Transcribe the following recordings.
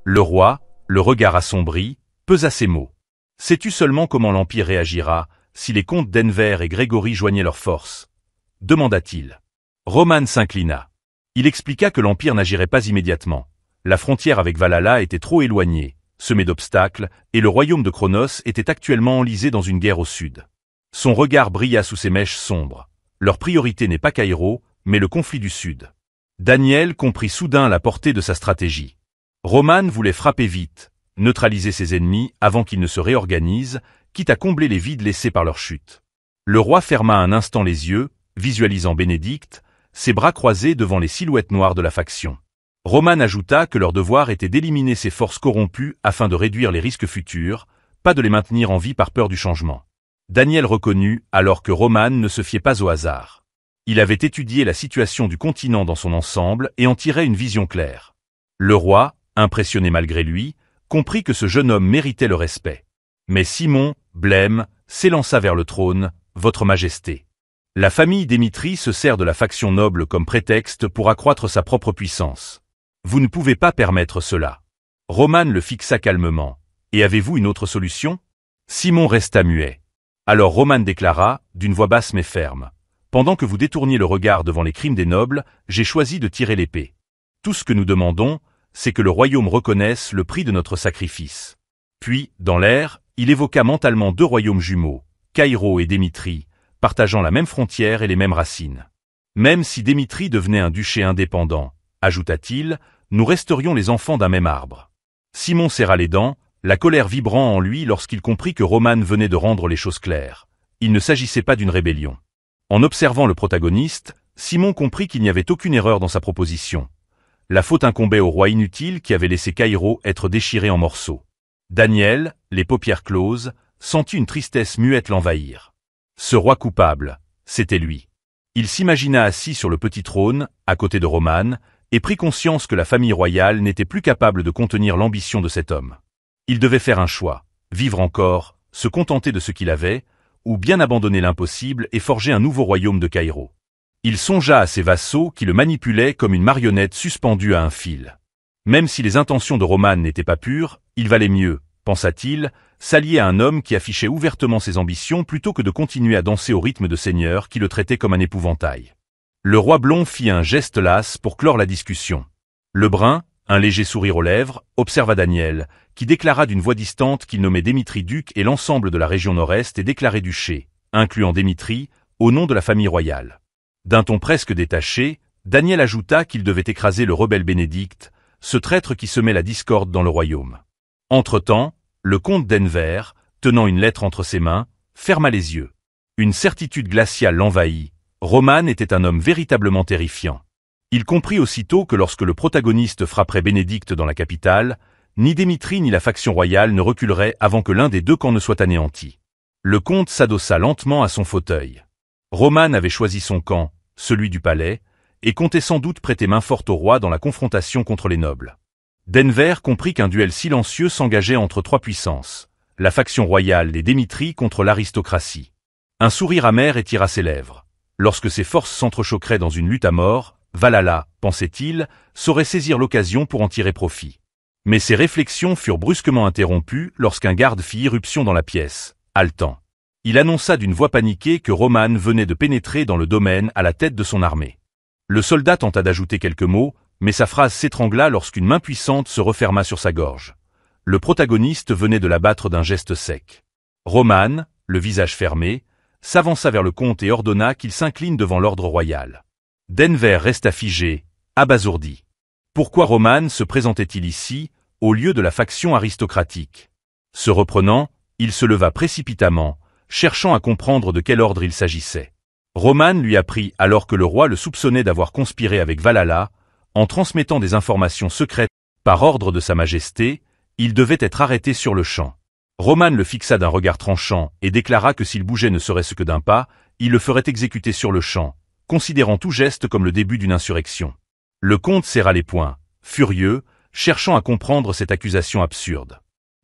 Le roi, le regard assombri, pesa ces mots. Sais-tu seulement comment l'Empire réagira si les comtes d'Enver et Grégory joignaient leurs forces? Demanda-t-il. Roman s'inclina. Il expliqua que l'Empire n'agirait pas immédiatement. La frontière avec Valhalla était trop éloignée, semée d'obstacles, et le royaume de Cronos était actuellement enlisé dans une guerre au sud. Son regard brilla sous ses mèches sombres. Leur priorité n'est pas Caïro, mais le conflit du sud. Daniel comprit soudain la portée de sa stratégie. Roman voulait frapper vite, neutraliser ses ennemis avant qu'ils ne se réorganisent, quitte à combler les vides laissés par leur chute. Le roi ferma un instant les yeux, visualisant Bénédicte, ses bras croisés devant les silhouettes noires de la faction. Roman ajouta que leur devoir était d'éliminer ces forces corrompues afin de réduire les risques futurs, pas de les maintenir en vie par peur du changement. Daniel reconnut alors que Roman ne se fiait pas au hasard. Il avait étudié la situation du continent dans son ensemble et en tirait une vision claire. Le roi, impressionné malgré lui, comprit que ce jeune homme méritait le respect. Mais Simon, blême, s'élança vers le trône, « Votre Majesté. La famille Démitrie se sert de la faction noble comme prétexte pour accroître sa propre puissance. Vous ne pouvez pas permettre cela. » Roman le fixa calmement. « Et avez-vous une autre solution ?» Simon resta muet. Alors Roman déclara, d'une voix basse mais ferme. « Pendant que vous détourniez le regard devant les crimes des nobles, j'ai choisi de tirer l'épée. Tout ce que nous demandons, c'est que le royaume reconnaisse le prix de notre sacrifice. » Puis, dans l'air, il évoqua mentalement deux royaumes jumeaux, Caïro et Démitrie, partageant la même frontière et les mêmes racines. Même si Démitrie devenait un duché indépendant, ajouta-t-il, nous resterions les enfants d'un même arbre. Simon serra les dents, la colère vibrant en lui lorsqu'il comprit que Roman venait de rendre les choses claires. Il ne s'agissait pas d'une rébellion. En observant le protagoniste, Simon comprit qu'il n'y avait aucune erreur dans sa proposition. La faute incombait au roi inutile qui avait laissé Caïro être déchiré en morceaux. Daniel, les paupières closes, sentit une tristesse muette l'envahir. Ce roi coupable, c'était lui. Il s'imagina assis sur le petit trône, à côté de Roman, et prit conscience que la famille royale n'était plus capable de contenir l'ambition de cet homme. Il devait faire un choix, vivre encore, se contenter de ce qu'il avait, ou bien abandonner l'impossible et forger un nouveau royaume de Caïro. Il songea à ses vassaux qui le manipulaient comme une marionnette suspendue à un fil. Même si les intentions de Roman n'étaient pas pures, il valait mieux, pensa-t-il, s'allier à un homme qui affichait ouvertement ses ambitions plutôt que de continuer à danser au rythme de seigneurs qui le traitaient comme un épouvantail. Le roi blond fit un geste las pour clore la discussion. Le brun, un léger sourire aux lèvres, observa Daniel, qui déclara d'une voix distante qu'il nommait Démitrie duc et l'ensemble de la région nord-est est déclaré duché, incluant Démitrie, au nom de la famille royale. D'un ton presque détaché, Daniel ajouta qu'il devait écraser le rebelle Bénédicte, ce traître qui semait la discorde dans le royaume. Entre-temps, le comte d'Enver, tenant une lettre entre ses mains, ferma les yeux. Une certitude glaciale l'envahit. Roman était un homme véritablement terrifiant. Il comprit aussitôt que lorsque le protagoniste frapperait Bénédicte dans la capitale, ni Démitrie ni la faction royale ne reculeraient avant que l'un des deux camps ne soit anéanti. Le comte s'adossa lentement à son fauteuil. Roman avait choisi son camp, celui du palais, et comptait sans doute prêter main forte au roi dans la confrontation contre les nobles. Denver comprit qu'un duel silencieux s'engageait entre trois puissances, la faction royale et Démitrie contre l'aristocratie. Un sourire amer étira ses lèvres. Lorsque ces forces s'entrechoqueraient dans une lutte à mort, Valhalla, pensait-il, saurait saisir l'occasion pour en tirer profit. Mais ses réflexions furent brusquement interrompues lorsqu'un garde fit irruption dans la pièce, haletant. Il annonça d'une voix paniquée que Roman venait de pénétrer dans le domaine à la tête de son armée. Le soldat tenta d'ajouter quelques mots, mais sa phrase s'étrangla lorsqu'une main puissante se referma sur sa gorge. Le protagoniste venait de l'abattre d'un geste sec. Roman, le visage fermé, s'avança vers le comte et ordonna qu'il s'incline devant l'ordre royal. Denver resta figé, abasourdi. Pourquoi Roman se présentait-il ici, au lieu de la faction aristocratique? Se reprenant, il se leva précipitamment, cherchant à comprendre de quel ordre il s'agissait. Roman lui apprit alors que le roi le soupçonnait d'avoir conspiré avec Valhalla, en transmettant des informations secrètes par ordre de sa majesté, il devait être arrêté sur le champ. Roman le fixa d'un regard tranchant et déclara que s'il bougeait ne serait-ce que d'un pas, il le ferait exécuter sur le champ, considérant tout geste comme le début d'une insurrection. Le comte serra les poings, furieux, cherchant à comprendre cette accusation absurde.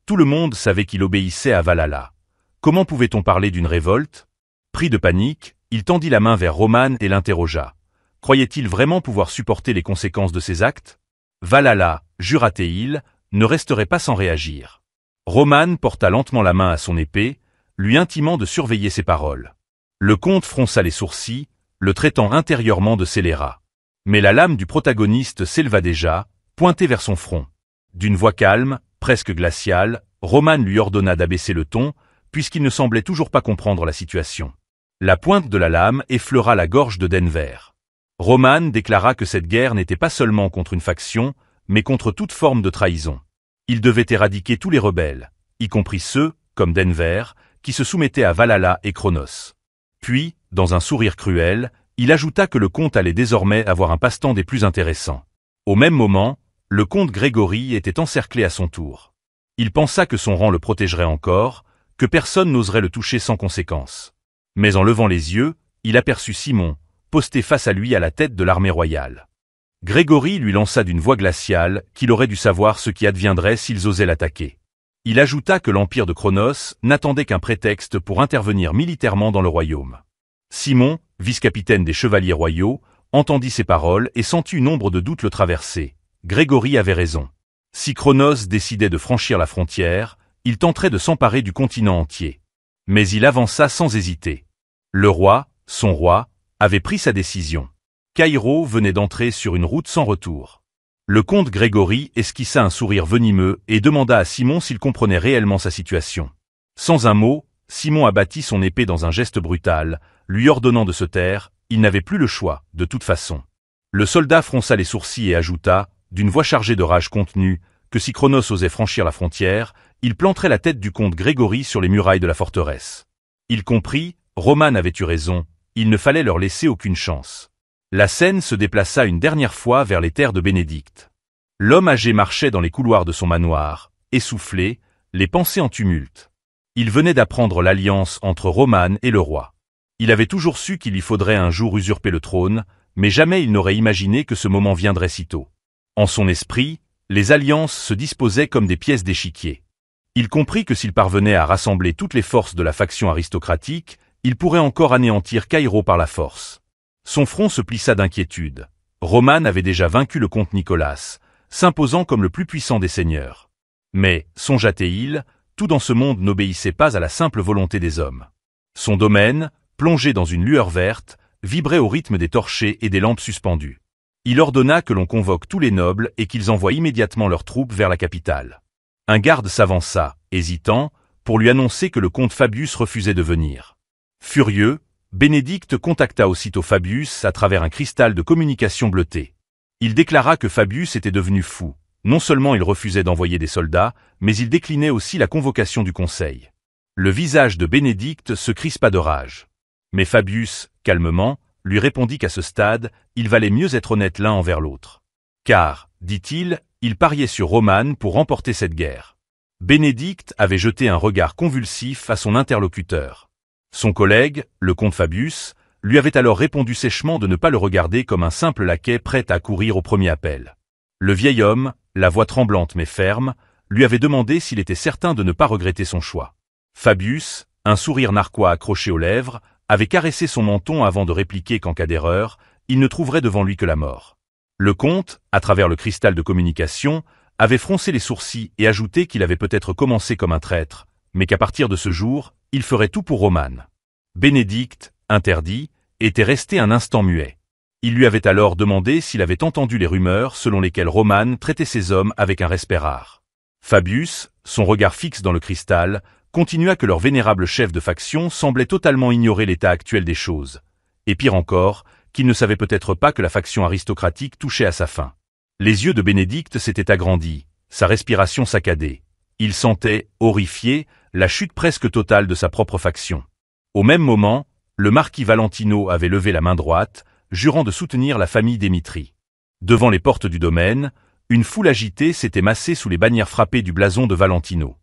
Tout le monde savait qu'il obéissait à Valhalla. Comment pouvait-on parler d'une révolte? Pris de panique, il tendit la main vers Roman et l'interrogea. Croyait-il vraiment pouvoir supporter les conséquences de ses actes? Valhalla, jura-t-il, ne resterait pas sans réagir. Roman porta lentement la main à son épée, lui intimant de surveiller ses paroles. Le comte fronça les sourcils, le traitant intérieurement de scélérat. Mais la lame du protagoniste s'éleva déjà, pointée vers son front. D'une voix calme, presque glaciale, Roman lui ordonna d'abaisser le ton, puisqu'il ne semblait toujours pas comprendre la situation. La pointe de la lame effleura la gorge de Denver. Roman déclara que cette guerre n'était pas seulement contre une faction, mais contre toute forme de trahison. Il devait éradiquer tous les rebelles, y compris ceux, comme Denver, qui se soumettaient à Valhalla et Cronos. Puis, dans un sourire cruel, il ajouta que le comte allait désormais avoir un passe-temps des plus intéressants. Au même moment, le comte Grégory était encerclé à son tour. Il pensa que son rang le protégerait encore, que personne n'oserait le toucher sans conséquence. Mais en levant les yeux, il aperçut Simon, posté face à lui à la tête de l'armée royale. Grégory lui lança d'une voix glaciale qu'il aurait dû savoir ce qui adviendrait s'ils osaient l'attaquer. Il ajouta que l'empire de Cronos n'attendait qu'un prétexte pour intervenir militairement dans le royaume. Simon, vice-capitaine des chevaliers royaux, entendit ces paroles et sentit une ombre de doute le traverser. Grégory avait raison. Si Cronos décidait de franchir la frontière, il tenterait de s'emparer du continent entier. Mais il avança sans hésiter. Le roi, son roi, avait pris sa décision. Caïro venait d'entrer sur une route sans retour. Le comte Grégory esquissa un sourire venimeux et demanda à Simon s'il comprenait réellement sa situation. Sans un mot, Simon abattit son épée dans un geste brutal, lui ordonnant de se taire, il n'avait plus le choix, de toute façon. Le soldat fronça les sourcils et ajouta, d'une voix chargée de rage contenue, que si Cronos osait franchir la frontière, il planterait la tête du comte Grégory sur les murailles de la forteresse. Il comprit, Roman avait eu raison, il ne fallait leur laisser aucune chance. La scène se déplaça une dernière fois vers les terres de Bénédicte. L'homme âgé marchait dans les couloirs de son manoir, essoufflé, les pensées en tumulte. Il venait d'apprendre l'alliance entre Roman et le roi. Il avait toujours su qu'il lui faudrait un jour usurper le trône, mais jamais il n'aurait imaginé que ce moment viendrait si tôt. En son esprit, les alliances se disposaient comme des pièces d'échiquier. Il comprit que s'il parvenait à rassembler toutes les forces de la faction aristocratique, il pourrait encore anéantir Caïro par la force. Son front se plissa d'inquiétude. Roman avait déjà vaincu le comte Nicolas, s'imposant comme le plus puissant des seigneurs. Mais, songea-t-il, tout dans ce monde n'obéissait pas à la simple volonté des hommes. Son domaine, plongé dans une lueur verte, vibrait au rythme des torchers et des lampes suspendues. Il ordonna que l'on convoque tous les nobles et qu'ils envoient immédiatement leurs troupes vers la capitale. Un garde s'avança, hésitant, pour lui annoncer que le comte Fabius refusait de venir. Furieux, Bénédicte contacta aussitôt Fabius à travers un cristal de communication bleuté. Il déclara que Fabius était devenu fou. Non seulement il refusait d'envoyer des soldats, mais il déclinait aussi la convocation du conseil. Le visage de Bénédicte se crispa de rage. Mais Fabius, calmement, lui répondit qu'à ce stade, il valait mieux être honnête l'un envers l'autre. Car, dit-il, il pariait sur Roman pour remporter cette guerre. Bénédicte avait jeté un regard convulsif à son interlocuteur. Son collègue, le comte Fabius, lui avait alors répondu sèchement de ne pas le regarder comme un simple laquais prêt à courir au premier appel. Le vieil homme, la voix tremblante mais ferme, lui avait demandé s'il était certain de ne pas regretter son choix. Fabius, un sourire narquois accroché aux lèvres, avait caressé son menton avant de répliquer qu'en cas d'erreur, il ne trouverait devant lui que la mort. Le comte, à travers le cristal de communication, avait froncé les sourcils et ajouté qu'il avait peut-être commencé comme un traître, mais qu'à partir de ce jour, il ferait tout pour Roman. Bénédicte, interdit, était resté un instant muet. Il lui avait alors demandé s'il avait entendu les rumeurs selon lesquelles Roman traitait ses hommes avec un respect rare. Fabius, son regard fixe dans le cristal, continua que leur vénérable chef de faction semblait totalement ignorer l'état actuel des choses. Et pire encore, qu'il ne savait peut-être pas que la faction aristocratique touchait à sa fin. Les yeux de Bénédicte s'étaient agrandis, sa respiration saccadée. Il sentait, horrifié, la chute presque totale de sa propre faction. Au même moment, le marquis Valentino avait levé la main droite, jurant de soutenir la famille Démitri. Devant les portes du domaine, une foule agitée s'était massée sous les bannières frappées du blason de Valentino.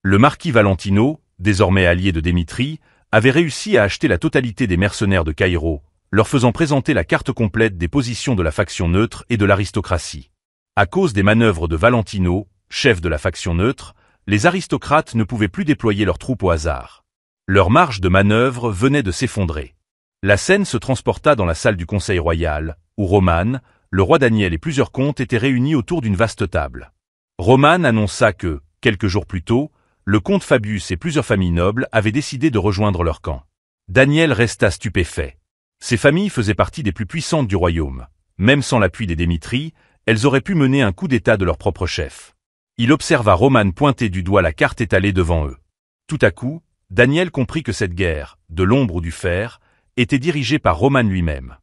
Le marquis Valentino, désormais allié de Démitri, avait réussi à acheter la totalité des mercenaires de Caïro, leur faisant présenter la carte complète des positions de la faction neutre et de l'aristocratie. À cause des manœuvres de Valentino, chef de la faction neutre, les aristocrates ne pouvaient plus déployer leurs troupes au hasard. Leur marge de manœuvre venait de s'effondrer. La scène se transporta dans la salle du conseil royal, où Roman, le roi Daniel et plusieurs comtes étaient réunis autour d'une vaste table. Roman annonça que, quelques jours plus tôt, le comte Fabius et plusieurs familles nobles avaient décidé de rejoindre leur camp. Daniel resta stupéfait. Ces familles faisaient partie des plus puissantes du royaume. Même sans l'appui des Démétries, elles auraient pu mener un coup d'état de leur propre chef. Il observa Roman pointer du doigt la carte étalée devant eux. Tout à coup, Daniel comprit que cette guerre, de l'ombre ou du fer, était dirigée par Roman lui-même.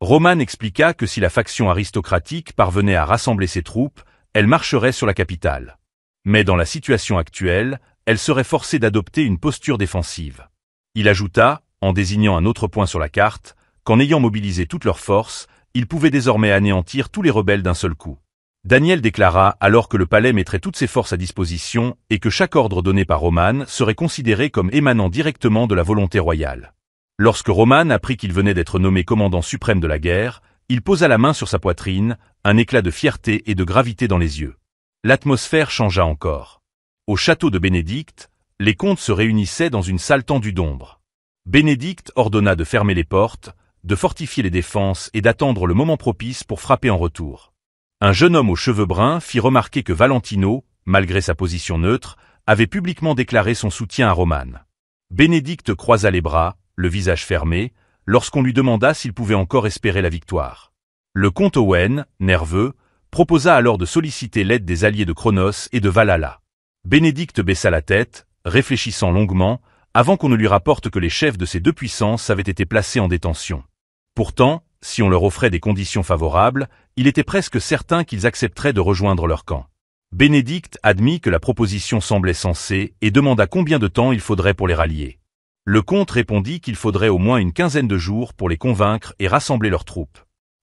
Roman expliqua que si la faction aristocratique parvenait à rassembler ses troupes, elle marcherait sur la capitale. Mais dans la situation actuelle, elle serait forcée d'adopter une posture défensive. Il ajouta, en désignant un autre point sur la carte, qu'en ayant mobilisé toutes leurs forces, ils pouvaient désormais anéantir tous les rebelles d'un seul coup. Daniel déclara alors que le palais mettrait toutes ses forces à disposition et que chaque ordre donné par Roman serait considéré comme émanant directement de la volonté royale. Lorsque Roman apprit qu'il venait d'être nommé commandant suprême de la guerre, il posa la main sur sa poitrine, un éclat de fierté et de gravité dans les yeux. L'atmosphère changea encore. Au château de Bénédicte, les comtes se réunissaient dans une salle tendue d'ombre. Bénédicte ordonna de fermer les portes, de fortifier les défenses et d'attendre le moment propice pour frapper en retour. Un jeune homme aux cheveux bruns fit remarquer que Valentino, malgré sa position neutre, avait publiquement déclaré son soutien à Roman. Bénédicte croisa les bras, le visage fermé, lorsqu'on lui demanda s'il pouvait encore espérer la victoire. Le comte Owen, nerveux, proposa alors de solliciter l'aide des alliés de Cronos et de Valhalla. Bénédicte baissa la tête, réfléchissant longuement, avant qu'on ne lui rapporte que les chefs de ces deux puissances avaient été placés en détention. Pourtant, si on leur offrait des conditions favorables, il était presque certain qu'ils accepteraient de rejoindre leur camp. Bénédicte admit que la proposition semblait sensée et demanda combien de temps il faudrait pour les rallier. Le comte répondit qu'il faudrait au moins une quinzaine de jours pour les convaincre et rassembler leurs troupes.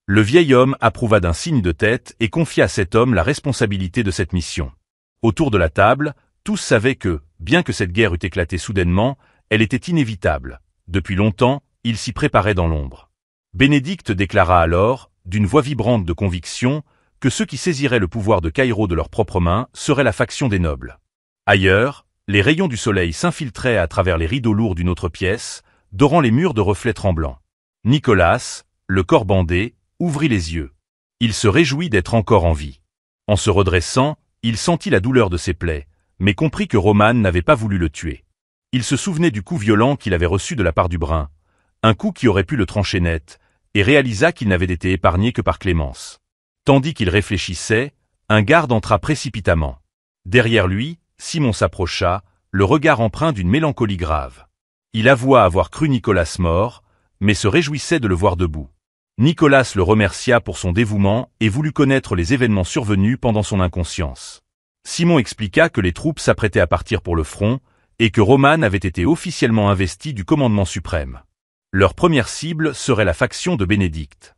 Le vieil homme approuva d'un signe de tête et confia à cet homme la responsabilité de cette mission. Autour de la table, tous savaient que, bien que cette guerre eût éclaté soudainement, elle était inévitable. Depuis longtemps, ils s'y préparaient dans l'ombre. Bénédicte déclara alors, d'une voix vibrante de conviction, que ceux qui saisiraient le pouvoir de Caïro de leurs propres mains seraient la faction des nobles. Ailleurs, les rayons du soleil s'infiltraient à travers les rideaux lourds d'une autre pièce, dorant les murs de reflets tremblants. Nicolas, le corps bandé, ouvrit les yeux. Il se réjouit d'être encore en vie. En se redressant, il sentit la douleur de ses plaies, mais comprit que Roman n'avait pas voulu le tuer. Il se souvenait du coup violent qu'il avait reçu de la part du brun, un coup qui aurait pu le trancher net, et réalisa qu'il n'avait été épargné que par clémence. Tandis qu'il réfléchissait, un garde entra précipitamment. Derrière lui, Simon s'approcha, le regard empreint d'une mélancolie grave. Il avoua avoir cru Nicolas mort, mais se réjouissait de le voir debout. Nicolas le remercia pour son dévouement et voulut connaître les événements survenus pendant son inconscience. Simon expliqua que les troupes s'apprêtaient à partir pour le front et que Roman avait été officiellement investi du commandement suprême. Leur première cible serait la faction de Bénédicte.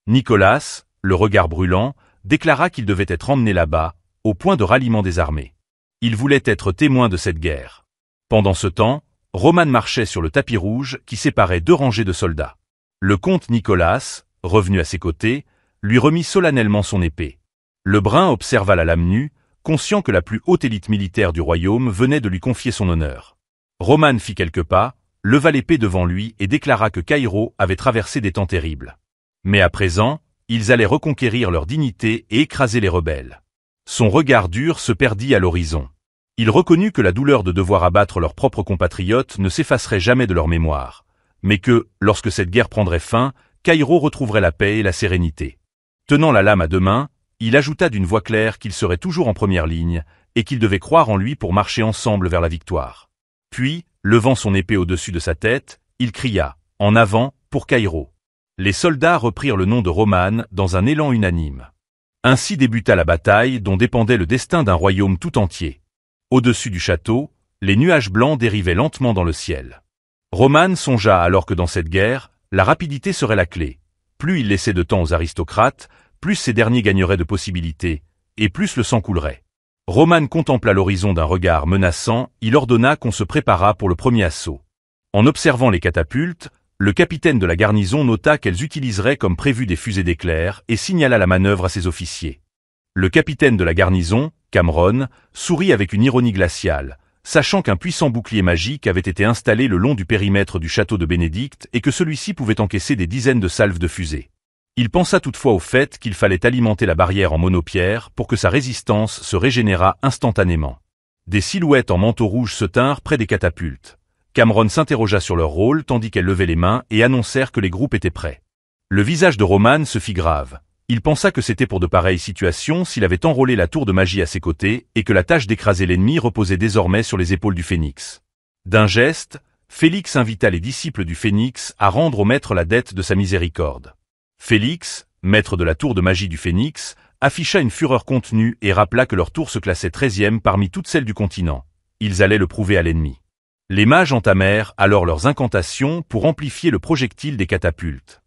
Nicolas, le regard brûlant, déclara qu'il devait être emmené là-bas, au point de ralliement des armées. Il voulait être témoin de cette guerre. Pendant ce temps, Roman marchait sur le tapis rouge qui séparait deux rangées de soldats. Le comte Nicolas, revenu à ses côtés, lui remit solennellement son épée. Le brun observa la lame nue, conscient que la plus haute élite militaire du royaume venait de lui confier son honneur. Roman fit quelques pas, leva l'épée devant lui et déclara que Caïro avait traversé des temps terribles. Mais à présent, ils allaient reconquérir leur dignité et écraser les rebelles. Son regard dur se perdit à l'horizon. Il reconnut que la douleur de devoir abattre leurs propres compatriotes ne s'effacerait jamais de leur mémoire, mais que, lorsque cette guerre prendrait fin, Caïro retrouverait la paix et la sérénité. Tenant la lame à deux mains, il ajouta d'une voix claire qu'il serait toujours en première ligne et qu'il devait croire en lui pour marcher ensemble vers la victoire. Puis, levant son épée au-dessus de sa tête, il cria « En avant, pour Caïro !» Les soldats reprirent le nom de Roman dans un élan unanime. Ainsi débuta la bataille dont dépendait le destin d'un royaume tout entier. Au-dessus du château, les nuages blancs dérivaient lentement dans le ciel. Roman songea alors que dans cette guerre, la rapidité serait la clé. Plus il laissait de temps aux aristocrates, plus ces derniers gagneraient de possibilités, et plus le sang coulerait. Roman contempla l'horizon d'un regard menaçant, il ordonna qu'on se préparât pour le premier assaut. En observant les catapultes, le capitaine de la garnison nota qu'elles utiliseraient comme prévu des fusées d'éclairs et signala la manœuvre à ses officiers. Le capitaine de la garnison, Cameron, sourit avec une ironie glaciale, sachant qu'un puissant bouclier magique avait été installé le long du périmètre du château de Bénédicte et que celui-ci pouvait encaisser des dizaines de salves de fusées. Il pensa toutefois au fait qu'il fallait alimenter la barrière en monopierre pour que sa résistance se régénérât instantanément. Des silhouettes en manteau rouge se tinrent près des catapultes. Cameron s'interrogea sur leur rôle tandis qu'elles levaient les mains et annoncèrent que les groupes étaient prêts. Le visage de Roman se fit grave. Il pensa que c'était pour de pareilles situations s'il avait enrôlé la tour de magie à ses côtés et que la tâche d'écraser l'ennemi reposait désormais sur les épaules du Phénix. D'un geste, Félix invita les disciples du Phénix à rendre au maître la dette de sa miséricorde. Félix, maître de la tour de magie du Phénix, afficha une fureur contenue et rappela que leur tour se classait 13e parmi toutes celles du continent. Ils allaient le prouver à l'ennemi. Les mages entamèrent alors leurs incantations pour amplifier le projectile des catapultes.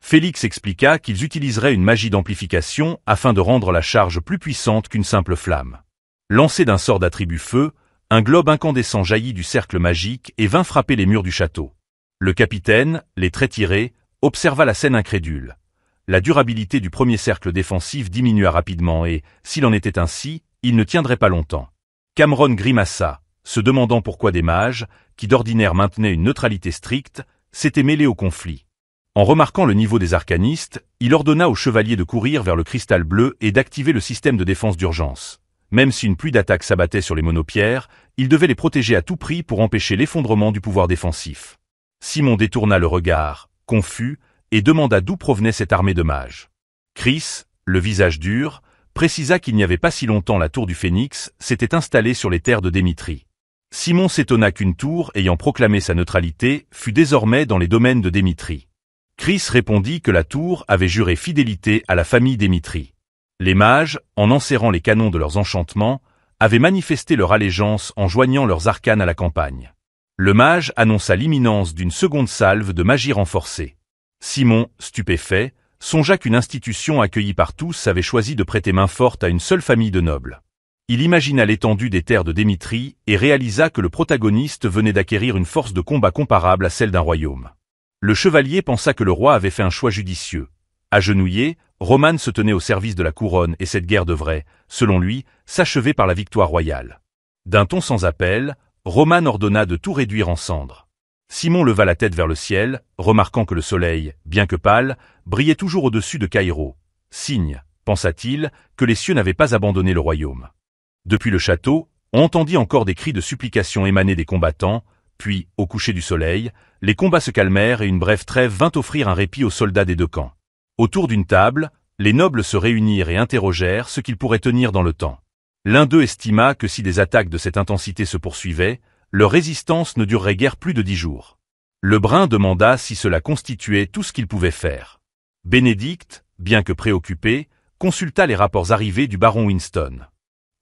Félix expliqua qu'ils utiliseraient une magie d'amplification afin de rendre la charge plus puissante qu'une simple flamme. Lancé d'un sort d'attribut feu, un globe incandescent jaillit du cercle magique et vint frapper les murs du château. Le capitaine, les traits tirés, observa la scène incrédule. La durabilité du premier cercle défensif diminua rapidement et, s'il en était ainsi, il ne tiendrait pas longtemps. Cameron grimaça, se demandant pourquoi des mages, qui d'ordinaire maintenaient une neutralité stricte, s'étaient mêlés au conflit. En remarquant le niveau des arcanistes, il ordonna aux chevaliers de courir vers le cristal bleu et d'activer le système de défense d'urgence. Même si une pluie d'attaques s'abattait sur les monopierres, ils devaient les protéger à tout prix pour empêcher l'effondrement du pouvoir défensif. Simon détourna le regard, confus, et demanda d'où provenait cette armée de mages. Chris, le visage dur, précisa qu'il n'y avait pas si longtemps la tour du Phénix s'était installée sur les terres de Démitrie. Simon s'étonna qu'une tour ayant proclamé sa neutralité fût désormais dans les domaines de Démitrie. Chris répondit que la tour avait juré fidélité à la famille Démitrie. Les mages, en enserrant les canons de leurs enchantements, avaient manifesté leur allégeance en joignant leurs arcanes à la campagne. Le mage annonça l'imminence d'une seconde salve de magie renforcée. Simon, stupéfait, songea qu'une institution accueillie par tous avait choisi de prêter main forte à une seule famille de nobles. Il imagina l'étendue des terres de Démitrie et réalisa que le protagoniste venait d'acquérir une force de combat comparable à celle d'un royaume. Le chevalier pensa que le roi avait fait un choix judicieux. Agenouillé, Roman se tenait au service de la couronne et cette guerre devrait, selon lui, s'achever par la victoire royale. D'un ton sans appel, Roman ordonna de tout réduire en cendres. Simon leva la tête vers le ciel, remarquant que le soleil, bien que pâle, brillait toujours au-dessus de Caïro. Signe, pensa-t-il, que les cieux n'avaient pas abandonné le royaume. Depuis le château, on entendit encore des cris de supplication émaner des combattants, puis, au coucher du soleil, les combats se calmèrent et une brève trêve vint offrir un répit aux soldats des deux camps. Autour d'une table, les nobles se réunirent et interrogèrent ce qu'ils pourraient tenir dans le temps. L'un d'eux estima que si des attaques de cette intensité se poursuivaient, leur résistance ne durerait guère plus de 10 jours. Le Brun demanda si cela constituait tout ce qu'ils pouvaient faire. Bénédicte, bien que préoccupé, consulta les rapports arrivés du baron Winston.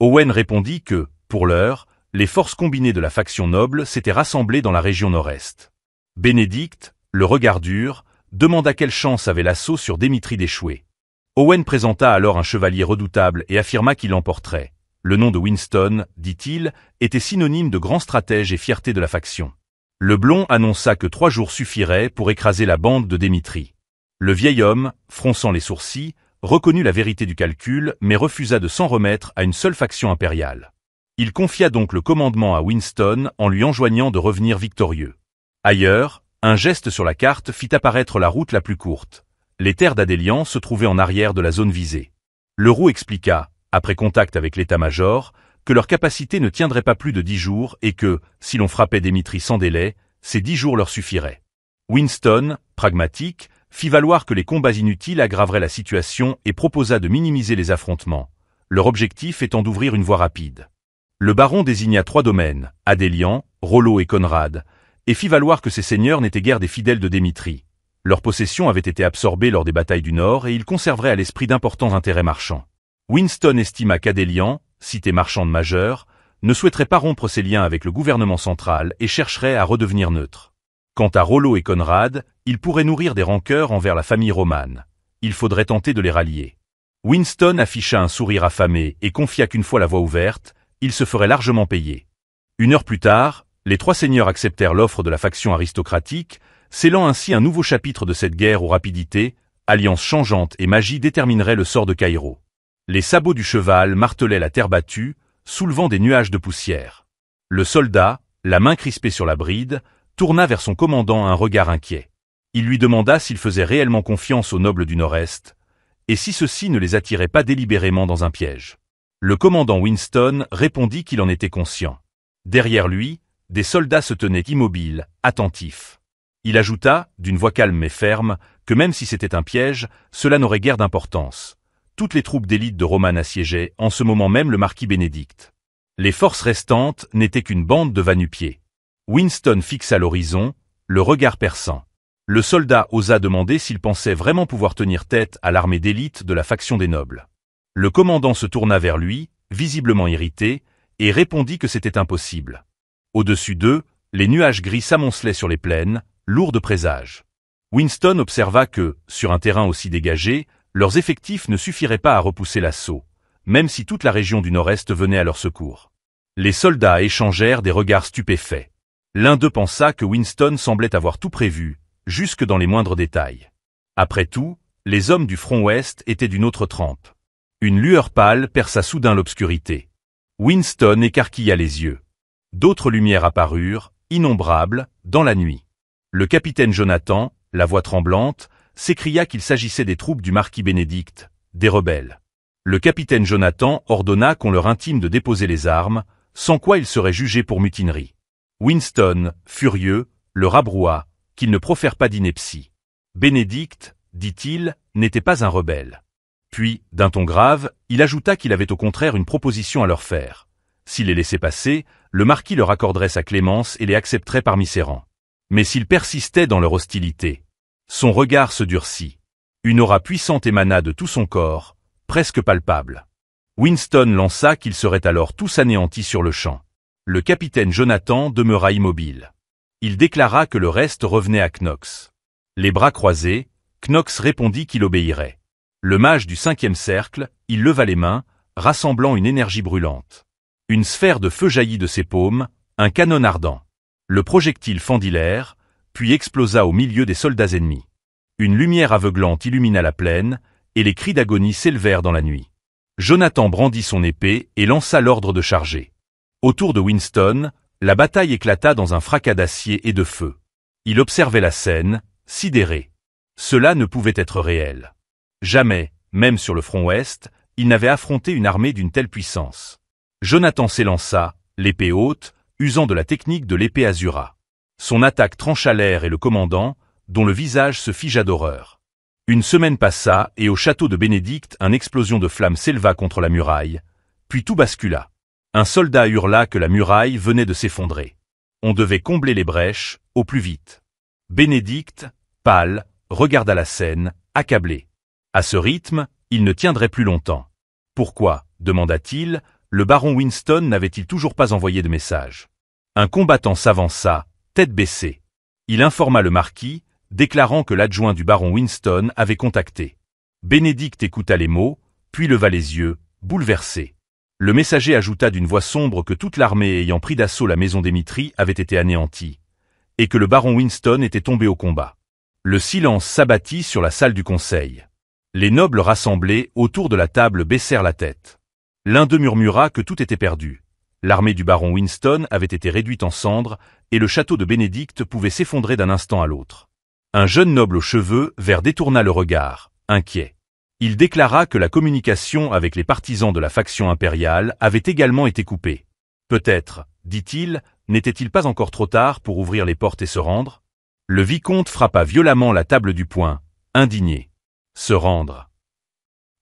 Owen répondit que, pour l'heure, les forces combinées de la faction noble s'étaient rassemblées dans la région nord-est. Bénédicte, le regard dur, demanda quelle chance avait l'assaut sur Démitrie d'échouer. Owen présenta alors un chevalier redoutable et affirma qu'il l'emporterait. Le nom de Winston, dit-il, était synonyme de grand stratège et fierté de la faction. Le blond annonça que 3 jours suffiraient pour écraser la bande de Démitrie. Le vieil homme, fronçant les sourcils, reconnut la vérité du calcul mais refusa de s'en remettre à une seule faction impériale. Il confia donc le commandement à Winston en lui enjoignant de revenir victorieux. Ailleurs, un geste sur la carte fit apparaître la route la plus courte. Les terres d'Adélian se trouvaient en arrière de la zone visée. Leroux expliqua, après contact avec l'état-major, que leur capacité ne tiendrait pas plus de 10 jours et que, si l'on frappait Démitrie sans délai, ces 10 jours leur suffiraient. Winston, pragmatique, fit valoir que les combats inutiles aggraveraient la situation et proposa de minimiser les affrontements, leur objectif étant d'ouvrir une voie rapide. Le baron désigna 3 domaines, Adélian, Rollo et Conrad, et fit valoir que ces seigneurs n'étaient guère des fidèles de Démitrie. Leurs possessions avaient été absorbées lors des batailles du Nord et ils conserveraient à l'esprit d'importants intérêts marchands. Winston estima qu'Adélian, cité marchande majeure, ne souhaiterait pas rompre ses liens avec le gouvernement central et chercherait à redevenir neutre. Quant à Rollo et Conrad, ils pourraient nourrir des rancœurs envers la famille romane. Il faudrait tenter de les rallier. Winston afficha un sourire affamé et confia qu'une fois la voie ouverte, il se ferait largement payer. 1 heure plus tard, les 3 seigneurs acceptèrent l'offre de la faction aristocratique, scellant ainsi un nouveau chapitre de cette guerre aux rapidités, alliance changeante et magie déterminerait le sort de Caïro. Les sabots du cheval martelaient la terre battue, soulevant des nuages de poussière. Le soldat, la main crispée sur la bride, tourna vers son commandant un regard inquiet. Il lui demanda s'il faisait réellement confiance aux nobles du Nord-Est, et si ceux-ci ne les attiraient pas délibérément dans un piège. Le commandant Winston répondit qu'il en était conscient. Derrière lui, des soldats se tenaient immobiles, attentifs. Il ajouta, d'une voix calme mais ferme, que même si c'était un piège, cela n'aurait guère d'importance. Toutes les troupes d'élite de Roman assiégeaient, en ce moment même le marquis Bénédicte. Les forces restantes n'étaient qu'une bande de va-nu-pieds. Winston fixa l'horizon, le regard perçant. Le soldat osa demander s'il pensait vraiment pouvoir tenir tête à l'armée d'élite de la faction des nobles. Le commandant se tourna vers lui, visiblement irrité, et répondit que c'était impossible. Au-dessus d'eux, les nuages gris s'amoncelaient sur les plaines, lourds de présages. Winston observa que, sur un terrain aussi dégagé, leurs effectifs ne suffiraient pas à repousser l'assaut, même si toute la région du Nord-Est venait à leur secours. Les soldats échangèrent des regards stupéfaits. L'un d'eux pensa que Winston semblait avoir tout prévu, jusque dans les moindres détails. Après tout, les hommes du front ouest étaient d'une autre trempe. Une lueur pâle perça soudain l'obscurité. Winston écarquilla les yeux. D'autres lumières apparurent, innombrables, dans la nuit. Le capitaine Jonathan, la voix tremblante, s'écria qu'il s'agissait des troupes du marquis Bénédicte, des rebelles. Le capitaine Jonathan ordonna qu'on leur intime de déposer les armes, sans quoi ils seraient jugés pour mutinerie. Winston, furieux, le rabroua, qu'il ne profère pas d'ineptie. Bénédicte, dit-il, n'était pas un rebelle. Puis, d'un ton grave, il ajouta qu'il avait au contraire une proposition à leur faire. S'il les laissait passer, le marquis leur accorderait sa clémence et les accepterait parmi ses rangs. Mais s'ils persistaient dans leur hostilité, son regard se durcit. Une aura puissante émana de tout son corps, presque palpable. Winston lança qu'ils seraient alors tous anéantis sur le champ. Le capitaine Jonathan demeura immobile. Il déclara que le reste revenait à Knox. Les bras croisés, Knox répondit qu'il obéirait. Le mage du 5e cercle, il leva les mains, rassemblant une énergie brûlante. Une sphère de feu jaillit de ses paumes, un canon ardent. Le projectile fendit l'air, puis explosa au milieu des soldats ennemis. Une lumière aveuglante illumina la plaine, et les cris d'agonie s'élevèrent dans la nuit. Jonathan brandit son épée et lança l'ordre de charger. Autour de Winston, la bataille éclata dans un fracas d'acier et de feu. Il observait la scène, sidéré. Cela ne pouvait être réel. Jamais, même sur le front ouest, il n'avait affronté une armée d'une telle puissance. Jonathan s'élança, l'épée haute, usant de la technique de l'épée Azura. Son attaque trancha l'air et le commandant, dont le visage se figea d'horreur. Une semaine passa et au château de Bénédicte une explosion de flammes s'éleva contre la muraille, puis tout bascula. Un soldat hurla que la muraille venait de s'effondrer. On devait combler les brèches, au plus vite. Bénédicte, pâle, regarda la scène, accablé. À ce rythme, il ne tiendrait plus longtemps. Pourquoi, demanda-t-il, le baron Winston n'avait-il toujours pas envoyé de message? Un combattant s'avança, tête baissée. Il informa le marquis, déclarant que l'adjoint du baron Winston avait contacté. Bénédicte écouta les mots, puis leva les yeux, bouleversé. Le messager ajouta d'une voix sombre que toute l'armée ayant pris d'assaut la maison d'Émitrie avait été anéantie, et que le baron Winston était tombé au combat. Le silence s'abattit sur la salle du conseil. Les nobles rassemblés autour de la table baissèrent la tête. L'un d'eux murmura que tout était perdu. L'armée du baron Winston avait été réduite en cendres, et le château de Bénédicte pouvait s'effondrer d'un instant à l'autre. Un jeune noble aux cheveux verts détourna le regard, inquiet. Il déclara que la communication avec les partisans de la faction impériale avait également été coupée. Peut-être, dit-il, n'était-il pas encore trop tard pour ouvrir les portes et se rendre? Le vicomte frappa violemment la table du poing, indigné. Se rendre.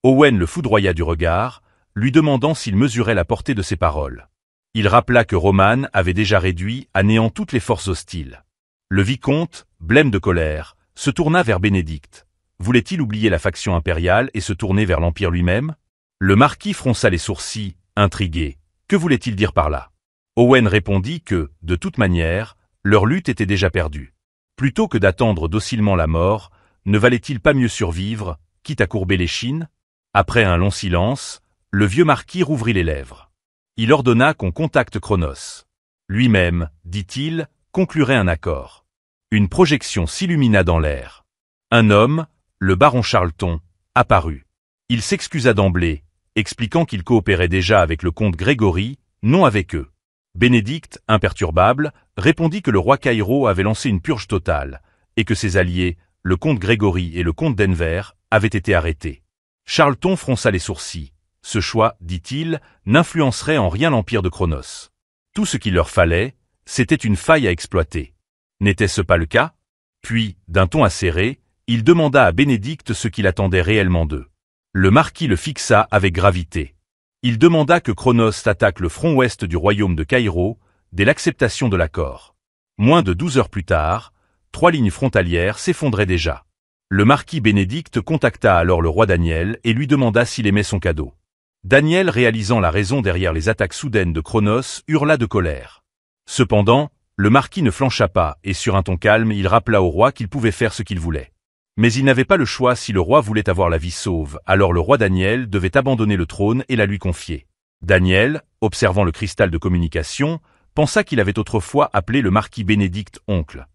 Owen le foudroya du regard, lui demandant s'il mesurait la portée de ses paroles. Il rappela que Roman avait déjà réduit à néant toutes les forces hostiles. Le vicomte, blême de colère, se tourna vers Bénédicte. Voulait-il oublier la faction impériale et se tourner vers l'Empire lui-même? Le marquis fronça les sourcils, intrigué. Que voulait-il dire par là? Owen répondit que, de toute manière, leur lutte était déjà perdue. Plutôt que d'attendre docilement la mort, ne valait-il pas mieux survivre, quitte à courber l'échine? Après un long silence, le vieux marquis rouvrit les lèvres. Il ordonna qu'on contacte Cronos. Lui-même, dit-il, conclurait un accord. Une projection s'illumina dans l'air. Un homme, le baron Charlton, apparut. Il s'excusa d'emblée, expliquant qu'il coopérait déjà avec le comte Grégory, non avec eux. Bénédicte, imperturbable, répondit que le roi Caïro avait lancé une purge totale, et que ses alliés, le comte Grégory et le comte Denver, avaient été arrêtés. Charleton fronça les sourcils. Ce choix, dit-il, n'influencerait en rien l'empire de Cronos. Tout ce qu'il leur fallait, c'était une faille à exploiter. N'était-ce pas le cas? Puis, d'un ton acéré, il demanda à Bénédicte ce qu'il attendait réellement d'eux. Le marquis le fixa avec gravité. Il demanda que Cronos attaque le front ouest du royaume de Caïro, dès l'acceptation de l'accord. Moins de 12 heures plus tard, 3 lignes frontalières s'effondraient déjà. Le marquis Bénédicte contacta alors le roi Daniel et lui demanda s'il aimait son cadeau. Daniel, réalisant la raison derrière les attaques soudaines de Cronos, hurla de colère. Cependant, le marquis ne flancha pas et sur un ton calme, il rappela au roi qu'il pouvait faire ce qu'il voulait. Mais il n'avait pas le choix si le roi voulait avoir la vie sauve, alors le roi Daniel devait abandonner le trône et la lui confier. Daniel, observant le cristal de communication, pensa qu'il avait autrefois appelé le marquis Bénédicte oncle.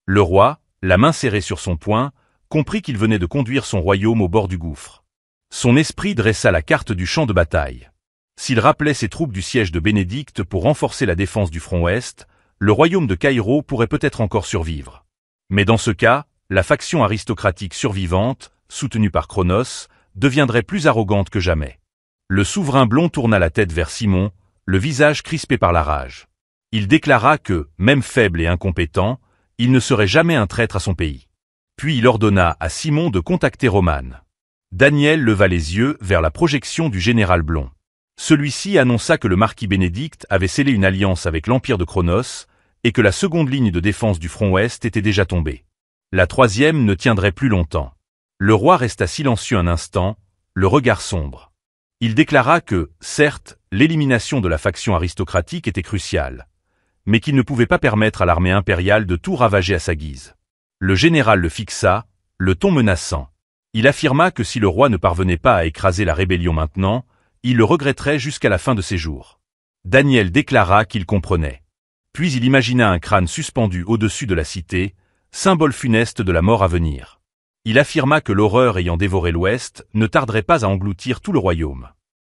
Le roi, la main serrée sur son poing, comprit qu'il venait de conduire son royaume au bord du gouffre. Son esprit dressa la carte du champ de bataille. S'il rappelait ses troupes du siège de Bénédicte pour renforcer la défense du front ouest, le royaume de Caïro pourrait peut-être encore survivre. Mais dans ce cas, la faction aristocratique survivante, soutenue par Cronos, deviendrait plus arrogante que jamais. Le souverain blond tourna la tête vers Simon, le visage crispé par la rage. Il déclara que, même faible et incompétent, il ne serait jamais un traître à son pays. Puis il ordonna à Simon de contacter Romane. Daniel leva les yeux vers la projection du général blond. Celui-ci annonça que le marquis Bénédicte avait scellé une alliance avec l'empire de Cronos et que la seconde ligne de défense du front ouest était déjà tombée. La troisième ne tiendrait plus longtemps. Le roi resta silencieux un instant, le regard sombre. Il déclara que, certes, l'élimination de la faction aristocratique était cruciale, mais qu'il ne pouvait pas permettre à l'armée impériale de tout ravager à sa guise. Le général le fixa, le ton menaçant. Il affirma que si le roi ne parvenait pas à écraser la rébellion maintenant, il le regretterait jusqu'à la fin de ses jours. Daniel déclara qu'il comprenait. Puis il imagina un crâne suspendu au-dessus de la cité, symbole funeste de la mort à venir. Il affirma que l'horreur ayant dévoré l'Ouest ne tarderait pas à engloutir tout le royaume.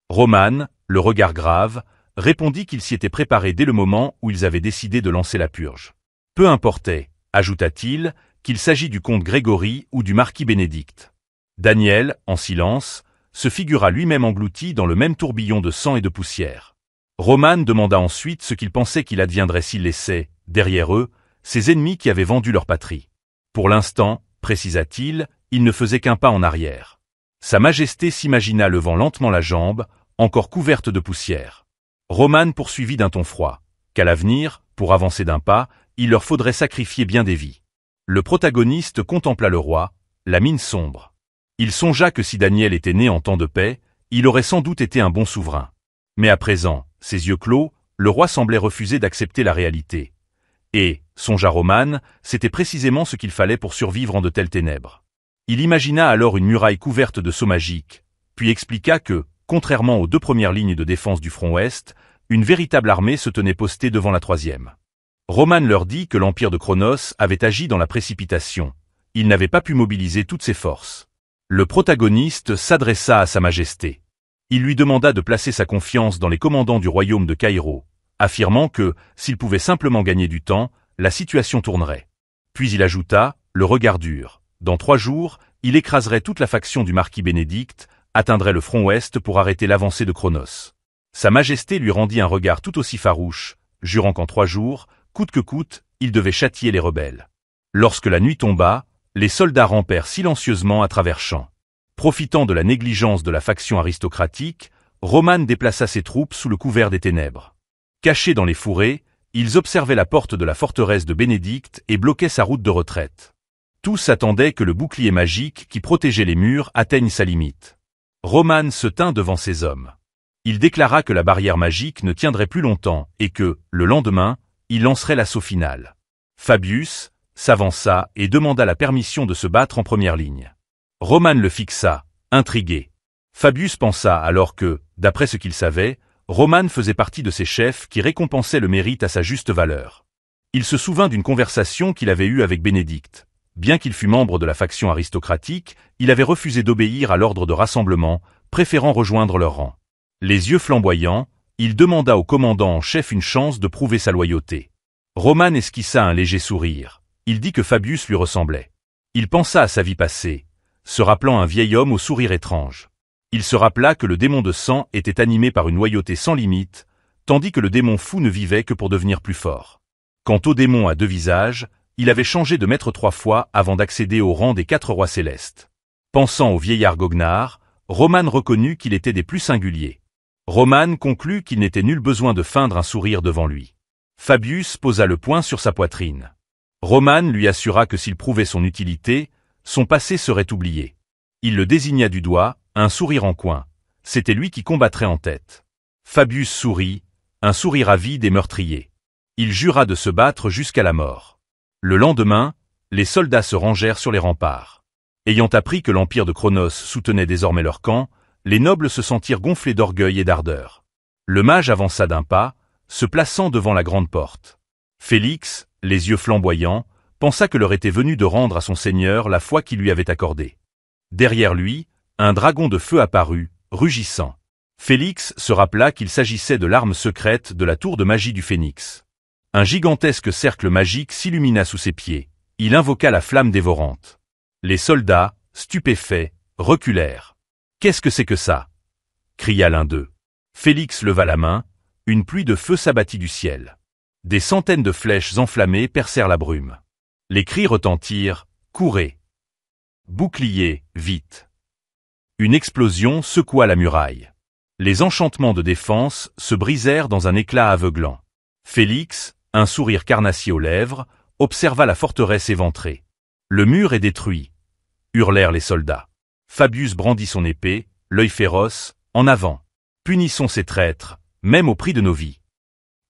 Romane, le regard grave, répondit qu'il s'y était préparé dès le moment où ils avaient décidé de lancer la purge. Peu importait, ajouta-t-il, qu'il s'agit du comte Grégory ou du marquis Bénédicte. Daniel, en silence, se figura lui-même englouti dans le même tourbillon de sang et de poussière. Romane demanda ensuite ce qu'il pensait qu'il adviendrait s'ils laissaient, derrière eux, ses ennemis qui avaient vendu leur patrie. Pour l'instant, précisa-t-il, il ne faisait qu'un pas en arrière. Sa Majesté s'imagina levant lentement la jambe, encore couverte de poussière. Romane poursuivit d'un ton froid, qu'à l'avenir, pour avancer d'un pas, il leur faudrait sacrifier bien des vies. Le protagoniste contempla le roi, la mine sombre. Il songea que si Daniel était né en temps de paix, il aurait sans doute été un bon souverain. Mais à présent, ses yeux clos, le roi semblait refuser d'accepter la réalité. Et, songea Romane, c'était précisément ce qu'il fallait pour survivre en de telles ténèbres. Il imagina alors une muraille couverte de sceaux magiques, puis expliqua que, contrairement aux 2 premières lignes de défense du front ouest, une véritable armée se tenait postée devant la troisième. Romane leur dit que l'empire de Cronos avait agi dans la précipitation. Il n'avait pas pu mobiliser toutes ses forces. Le protagoniste s'adressa à Sa Majesté. Il lui demanda de placer sa confiance dans les commandants du royaume de Caïro, affirmant que, s'il pouvait simplement gagner du temps, la situation tournerait. Puis il ajouta, le regard dur, dans 3 jours, il écraserait toute la faction du marquis Bénédicte, atteindrait le front ouest pour arrêter l'avancée de Cronos. Sa Majesté lui rendit un regard tout aussi farouche, jurant qu'en 3 jours, coûte que coûte, il devait châtier les rebelles. Lorsque la nuit tomba, les soldats rampèrent silencieusement à travers champs. Profitant de la négligence de la faction aristocratique, Romane déplaça ses troupes sous le couvert des ténèbres. Cachés dans les fourrés, ils observaient la porte de la forteresse de Bénédicte et bloquaient sa route de retraite. Tous attendaient que le bouclier magique qui protégeait les murs atteigne sa limite. Romane se tint devant ses hommes. Il déclara que la barrière magique ne tiendrait plus longtemps et que, le lendemain, il lancerait l'assaut final. Fabius s'avança et demanda la permission de se battre en première ligne. Romane le fixa, intrigué. Fabius pensa alors que, d'après ce qu'il savait, Romane faisait partie de ces chefs qui récompensaient le mérite à sa juste valeur. Il se souvint d'une conversation qu'il avait eue avec Bénédicte. Bien qu'il fût membre de la faction aristocratique, il avait refusé d'obéir à l'ordre de rassemblement, préférant rejoindre leur rang. Les yeux flamboyants, il demanda au commandant en chef une chance de prouver sa loyauté. Romane esquissa un léger sourire. il dit que Fabius lui ressemblait. Il pensa à sa vie passée, se rappelant un vieil homme au sourire étrange. Il se rappela que le démon de sang était animé par une loyauté sans limite, tandis que le démon fou ne vivait que pour devenir plus fort. Quant au démon à deux visages, il avait changé de maître 3 fois avant d'accéder au rang des 4 rois célestes. Pensant au vieillard goguenard, Roman reconnut qu'il était des plus singuliers. Roman conclut qu'il n'était nul besoin de feindre un sourire devant lui. Fabius posa le poing sur sa poitrine. Roman lui assura que s'il prouvait son utilité, son passé serait oublié. Il le désigna du doigt, un sourire en coin. C'était lui qui combattrait en tête. Fabius sourit, un sourire avide et meurtrier. Il jura de se battre jusqu'à la mort. Le lendemain, les soldats se rangèrent sur les remparts. Ayant appris que l'empire de Cronos soutenait désormais leur camp, les nobles se sentirent gonflés d'orgueil et d'ardeur. Le mage avança d'un pas, se plaçant devant la grande porte. Félix, les yeux flamboyants, pensa que l'heure était venue de rendre à son seigneur la foi qu'il lui avait accordée. Derrière lui, un dragon de feu apparut, rugissant. Félix se rappela qu'il s'agissait de l'arme secrète de la tour de magie du Phénix. Un gigantesque cercle magique s'illumina sous ses pieds. Il invoqua la flamme dévorante. Les soldats, stupéfaits, reculèrent. « Qu'est-ce que c'est que ça ?» cria l'un d'eux. Félix leva la main, une pluie de feu s'abattit du ciel. Des centaines de flèches enflammées percèrent la brume. Les cris retentirent, « Courez !» Bouclier, vite. Une explosion secoua la muraille. Les enchantements de défense se brisèrent dans un éclat aveuglant. Félix, un sourire carnassier aux lèvres, observa la forteresse éventrée. Le mur est détruit, hurlèrent les soldats. Fabius brandit son épée, l'œil féroce, en avant. Punissons ces traîtres, même au prix de nos vies.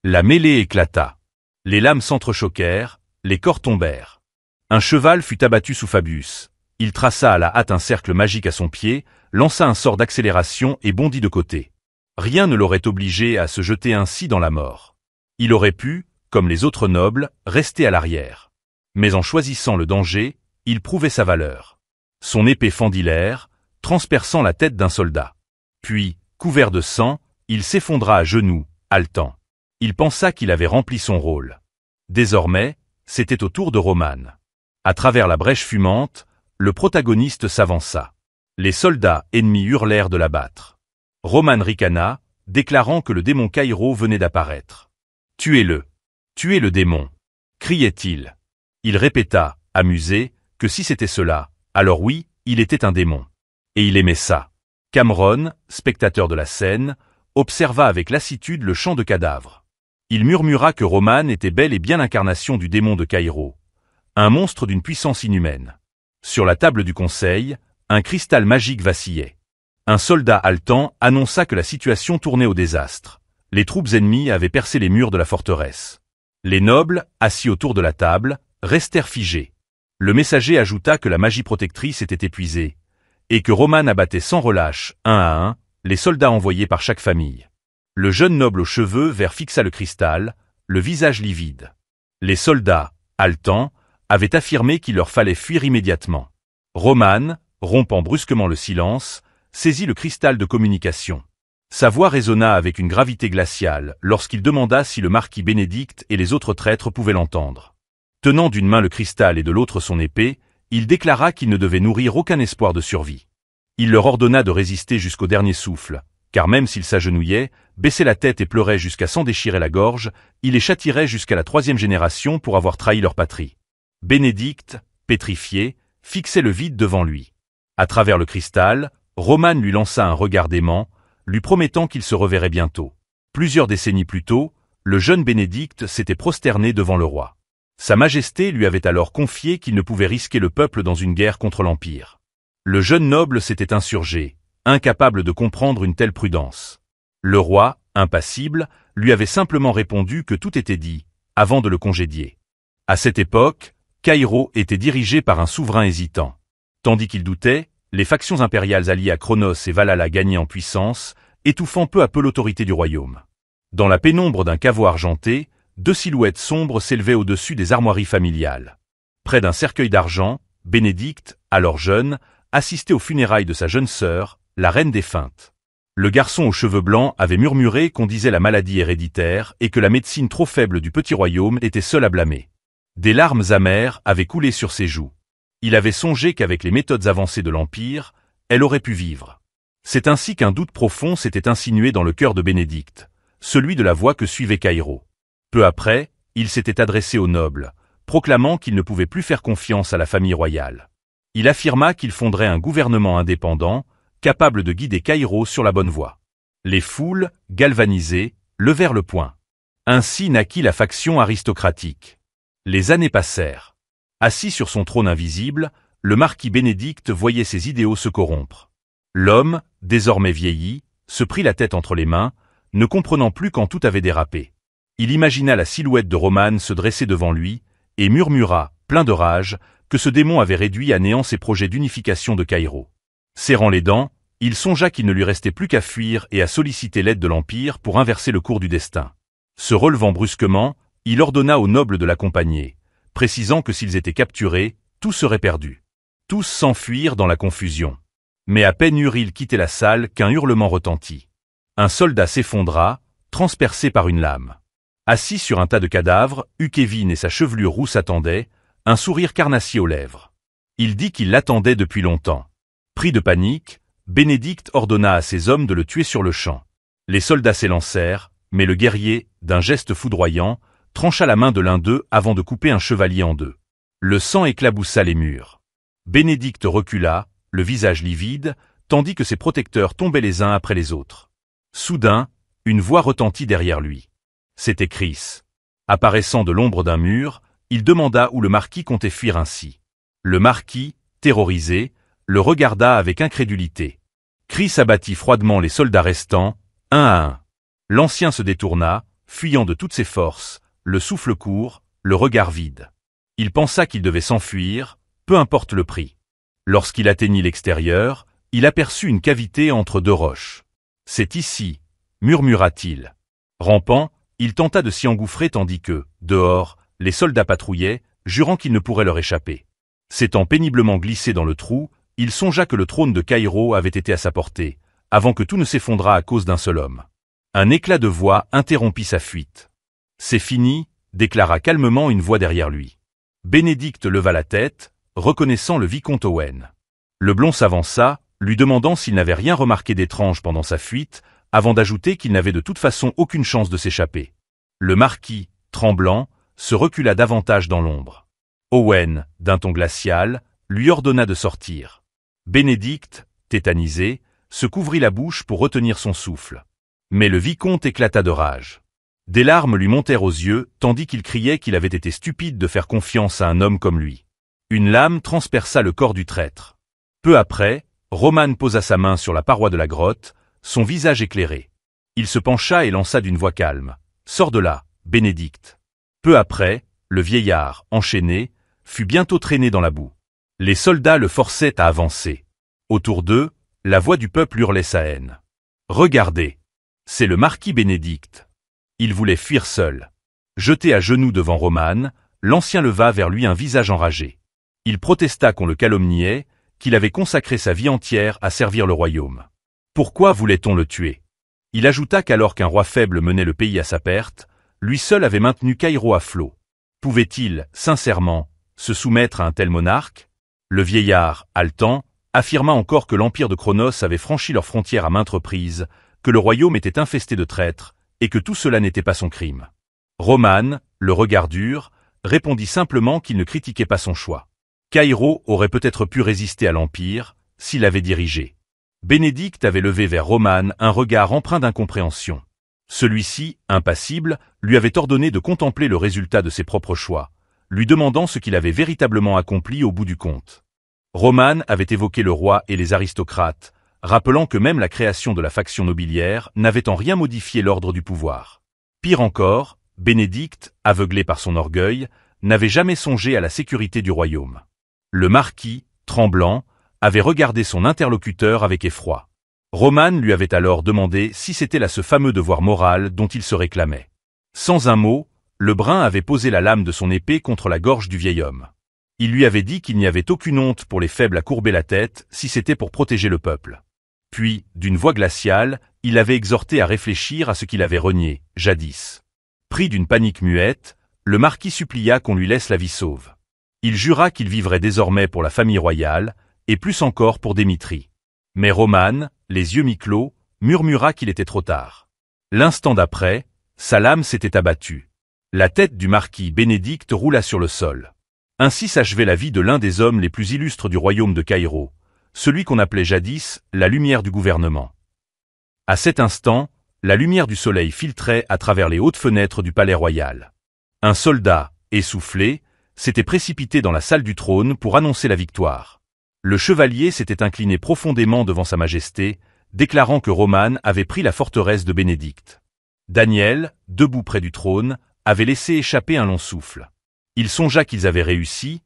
La mêlée éclata. Les lames s'entrechoquèrent, les corps tombèrent. Un cheval fut abattu sous Fabius. Il traça à la hâte un cercle magique à son pied, lança un sort d'accélération et bondit de côté. Rien ne l'aurait obligé à se jeter ainsi dans la mort. Il aurait pu, comme les autres nobles, rester à l'arrière. Mais en choisissant le danger, il prouvait sa valeur. Son épée fendit l'air, transperçant la tête d'un soldat. Puis, couvert de sang, il s'effondra à genoux, haletant. Il pensa qu'il avait rempli son rôle. Désormais, c'était au tour de Roman. À travers la brèche fumante, le protagoniste s'avança. Les soldats ennemis hurlèrent de l'abattre. Roman ricana, déclarant que le démon Caïro venait d'apparaître. « Tuez-le! Tuez le démon !» criait-il. Il répéta, amusé, que si c'était cela, alors oui, il était un démon. Et il aimait ça. Cameron, spectateur de la scène, observa avec lassitude le champ de cadavres. Il murmura que Roman était bel et bien l'incarnation du démon de Caïro, un monstre d'une puissance inhumaine. Sur la table du conseil, un cristal magique vacillait. Un soldat haletant annonça que la situation tournait au désastre. Les troupes ennemies avaient percé les murs de la forteresse. Les nobles, assis autour de la table, restèrent figés. Le messager ajouta que la magie protectrice était épuisée, et que Roman abattait sans relâche, un à un, les soldats envoyés par chaque famille. Le jeune noble aux cheveux verts fixa le cristal, le visage livide. Les soldats, haletants, avaient affirmé qu'il leur fallait fuir immédiatement. Roman, rompant brusquement le silence, saisit le cristal de communication. Sa voix résonna avec une gravité glaciale lorsqu'il demanda si le marquis Bénédicte et les autres traîtres pouvaient l'entendre. Tenant d'une main le cristal et de l'autre son épée, il déclara qu'il ne devait nourrir aucun espoir de survie. Il leur ordonna de résister jusqu'au dernier souffle, car même s'ils s'agenouillaient, baissaient la tête et pleuraient jusqu'à s'en déchirer la gorge, il les châtierait jusqu'à la 3e génération pour avoir trahi leur patrie. Bénédicte, pétrifié, fixait le vide devant lui. À travers le cristal, Roman lui lança un regard dément, lui promettant qu'il se reverrait bientôt. Plusieurs décennies plus tôt, le jeune Bénédicte s'était prosterné devant le roi. Sa Majesté lui avait alors confié qu'il ne pouvait risquer le peuple dans une guerre contre l'Empire. Le jeune noble s'était insurgé, incapable de comprendre une telle prudence. Le roi, impassible, lui avait simplement répondu que tout était dit, avant de le congédier. À cette époque, Caïro était dirigé par un souverain hésitant. Tandis qu'il doutait, les factions impériales alliées à Cronos et Valhalla gagnaient en puissance, étouffant peu à peu l'autorité du royaume. Dans la pénombre d'un caveau argenté, 2 silhouettes sombres s'élevaient au-dessus des armoiries familiales. Près d'un cercueil d'argent, Bénédicte, alors jeune, assistait aux funérailles de sa jeune sœur, la reine défunte. Le garçon aux cheveux blancs avait murmuré qu'on disait la maladie héréditaire et que la médecine trop faible du petit royaume était seule à blâmer. Des larmes amères avaient coulé sur ses joues. Il avait songé qu'avec les méthodes avancées de l'Empire, elle aurait pu vivre. C'est ainsi qu'un doute profond s'était insinué dans le cœur de Bénédicte, celui de la voie que suivait Caïro. Peu après, il s'était adressé aux nobles, proclamant qu'il ne pouvait plus faire confiance à la famille royale. Il affirma qu'il fonderait un gouvernement indépendant, capable de guider Caïro sur la bonne voie. Les foules, galvanisées, levèrent le poing. Ainsi naquit la faction aristocratique. Les années passèrent. Assis sur son trône invisible, le marquis Bénédicte voyait ses idéaux se corrompre. L'homme, désormais vieilli, se prit la tête entre les mains, ne comprenant plus quand tout avait dérapé. Il imagina la silhouette de Romane se dresser devant lui, et murmura, plein de rage, que ce démon avait réduit à néant ses projets d'unification de Caïro. Serrant les dents, il songea qu'il ne lui restait plus qu'à fuir et à solliciter l'aide de l'Empire pour inverser le cours du destin. Se relevant brusquement, il ordonna aux nobles de l'accompagner, précisant que s'ils étaient capturés, tout serait perdu. Tous s'enfuirent dans la confusion. Mais à peine eurent-ils quitté la salle qu'un hurlement retentit. Un soldat s'effondra, transpercé par une lame. Assis sur un tas de cadavres, Ukevin et sa chevelure rousse attendaient, un sourire carnassier aux lèvres. Il dit qu'il l'attendait depuis longtemps. Pris de panique, Bénédicte ordonna à ses hommes de le tuer sur le champ. Les soldats s'élancèrent, mais le guerrier, d'un geste foudroyant, trancha la main de l'un d'eux avant de couper un chevalier en deux. Le sang éclaboussa les murs. Bénédicte recula, le visage livide, tandis que ses protecteurs tombaient les uns après les autres. Soudain, une voix retentit derrière lui. C'était Chris. Apparaissant de l'ombre d'un mur, il demanda où le marquis comptait fuir ainsi. Le marquis, terrorisé, le regarda avec incrédulité. Chris abattit froidement les soldats restants, un à un. L'ancien se détourna, fuyant de toutes ses forces, le souffle court, le regard vide. Il pensa qu'il devait s'enfuir, peu importe le prix. Lorsqu'il atteignit l'extérieur, il aperçut une cavité entre deux roches. « C'est ici », murmura-t-il. Rampant, il tenta de s'y engouffrer tandis que, dehors, les soldats patrouillaient, jurant qu'il ne pourrait leur échapper. S'étant péniblement glissé dans le trou, il songea que le trône de Caïro avait été à sa portée, avant que tout ne s'effondrât à cause d'un seul homme. Un éclat de voix interrompit sa fuite. « C'est fini », déclara calmement une voix derrière lui. Bénédicte leva la tête, reconnaissant le vicomte Owen. Le blond s'avança, lui demandant s'il n'avait rien remarqué d'étrange pendant sa fuite, avant d'ajouter qu'il n'avait de toute façon aucune chance de s'échapper. Le marquis, tremblant, se recula davantage dans l'ombre. Owen, d'un ton glacial, lui ordonna de sortir. Bénédicte, tétanisé, se couvrit la bouche pour retenir son souffle. Mais le vicomte éclata de rage. Des larmes lui montèrent aux yeux, tandis qu'il criait qu'il avait été stupide de faire confiance à un homme comme lui. Une lame transperça le corps du traître. Peu après, Romane posa sa main sur la paroi de la grotte, son visage éclairé. Il se pencha et lança d'une voix calme. « Sors de là, Bénédicte. » Peu après, le vieillard, enchaîné, fut bientôt traîné dans la boue. Les soldats le forçaient à avancer. Autour d'eux, la voix du peuple hurlait sa haine. « Regardez, c'est le marquis Bénédicte. » Il voulait fuir seul. Jeté à genoux devant Romane, l'ancien leva vers lui un visage enragé. Il protesta qu'on le calomniait, qu'il avait consacré sa vie entière à servir le royaume. Pourquoi voulait-on le tuer? Il ajouta qu'alors qu'un roi faible menait le pays à sa perte, lui seul avait maintenu Caïro à flot. Pouvait-il, sincèrement, se soumettre à un tel monarque? Le vieillard, haletant, affirma encore que l'empire de Chronos avait franchi leurs frontières à maintes reprises, que le royaume était infesté de traîtres, et que tout cela n'était pas son crime. Romane, le regard dur, répondit simplement qu'il ne critiquait pas son choix. Caïro aurait peut-être pu résister à l'Empire, s'il l'avait dirigé. Bénédicte avait levé vers Romane un regard empreint d'incompréhension. Celui-ci, impassible, lui avait ordonné de contempler le résultat de ses propres choix, lui demandant ce qu'il avait véritablement accompli au bout du compte. Romane avait évoqué le roi et les aristocrates, rappelant que même la création de la faction nobiliaire n'avait en rien modifié l'ordre du pouvoir. Pire encore, Bénédicte, aveuglé par son orgueil, n'avait jamais songé à la sécurité du royaume. Le marquis, tremblant, avait regardé son interlocuteur avec effroi. Romane lui avait alors demandé si c'était là ce fameux devoir moral dont il se réclamait. Sans un mot, le brun avait posé la lame de son épée contre la gorge du vieil homme. Il lui avait dit qu'il n'y avait aucune honte pour les faibles à courber la tête si c'était pour protéger le peuple. Puis, d'une voix glaciale, il avait exhorté à réfléchir à ce qu'il avait renié, jadis. Pris d'une panique muette, le marquis supplia qu'on lui laisse la vie sauve. Il jura qu'il vivrait désormais pour la famille royale, et plus encore pour Démétrie. Mais Roman, les yeux mi-clos, murmura qu'il était trop tard. L'instant d'après, sa lame s'était abattue. La tête du marquis Bénédicte roula sur le sol. Ainsi s'achevait la vie de l'un des hommes les plus illustres du royaume de Caïro, celui qu'on appelait jadis la lumière du gouvernement. À cet instant, la lumière du soleil filtrait à travers les hautes fenêtres du palais royal. Un soldat, essoufflé, s'était précipité dans la salle du trône pour annoncer la victoire. Le chevalier s'était incliné profondément devant sa majesté, déclarant que Roman avait pris la forteresse de Bénédicte. Daniel, debout près du trône, avait laissé échapper un long souffle. Il songea qu'ils avaient réussi,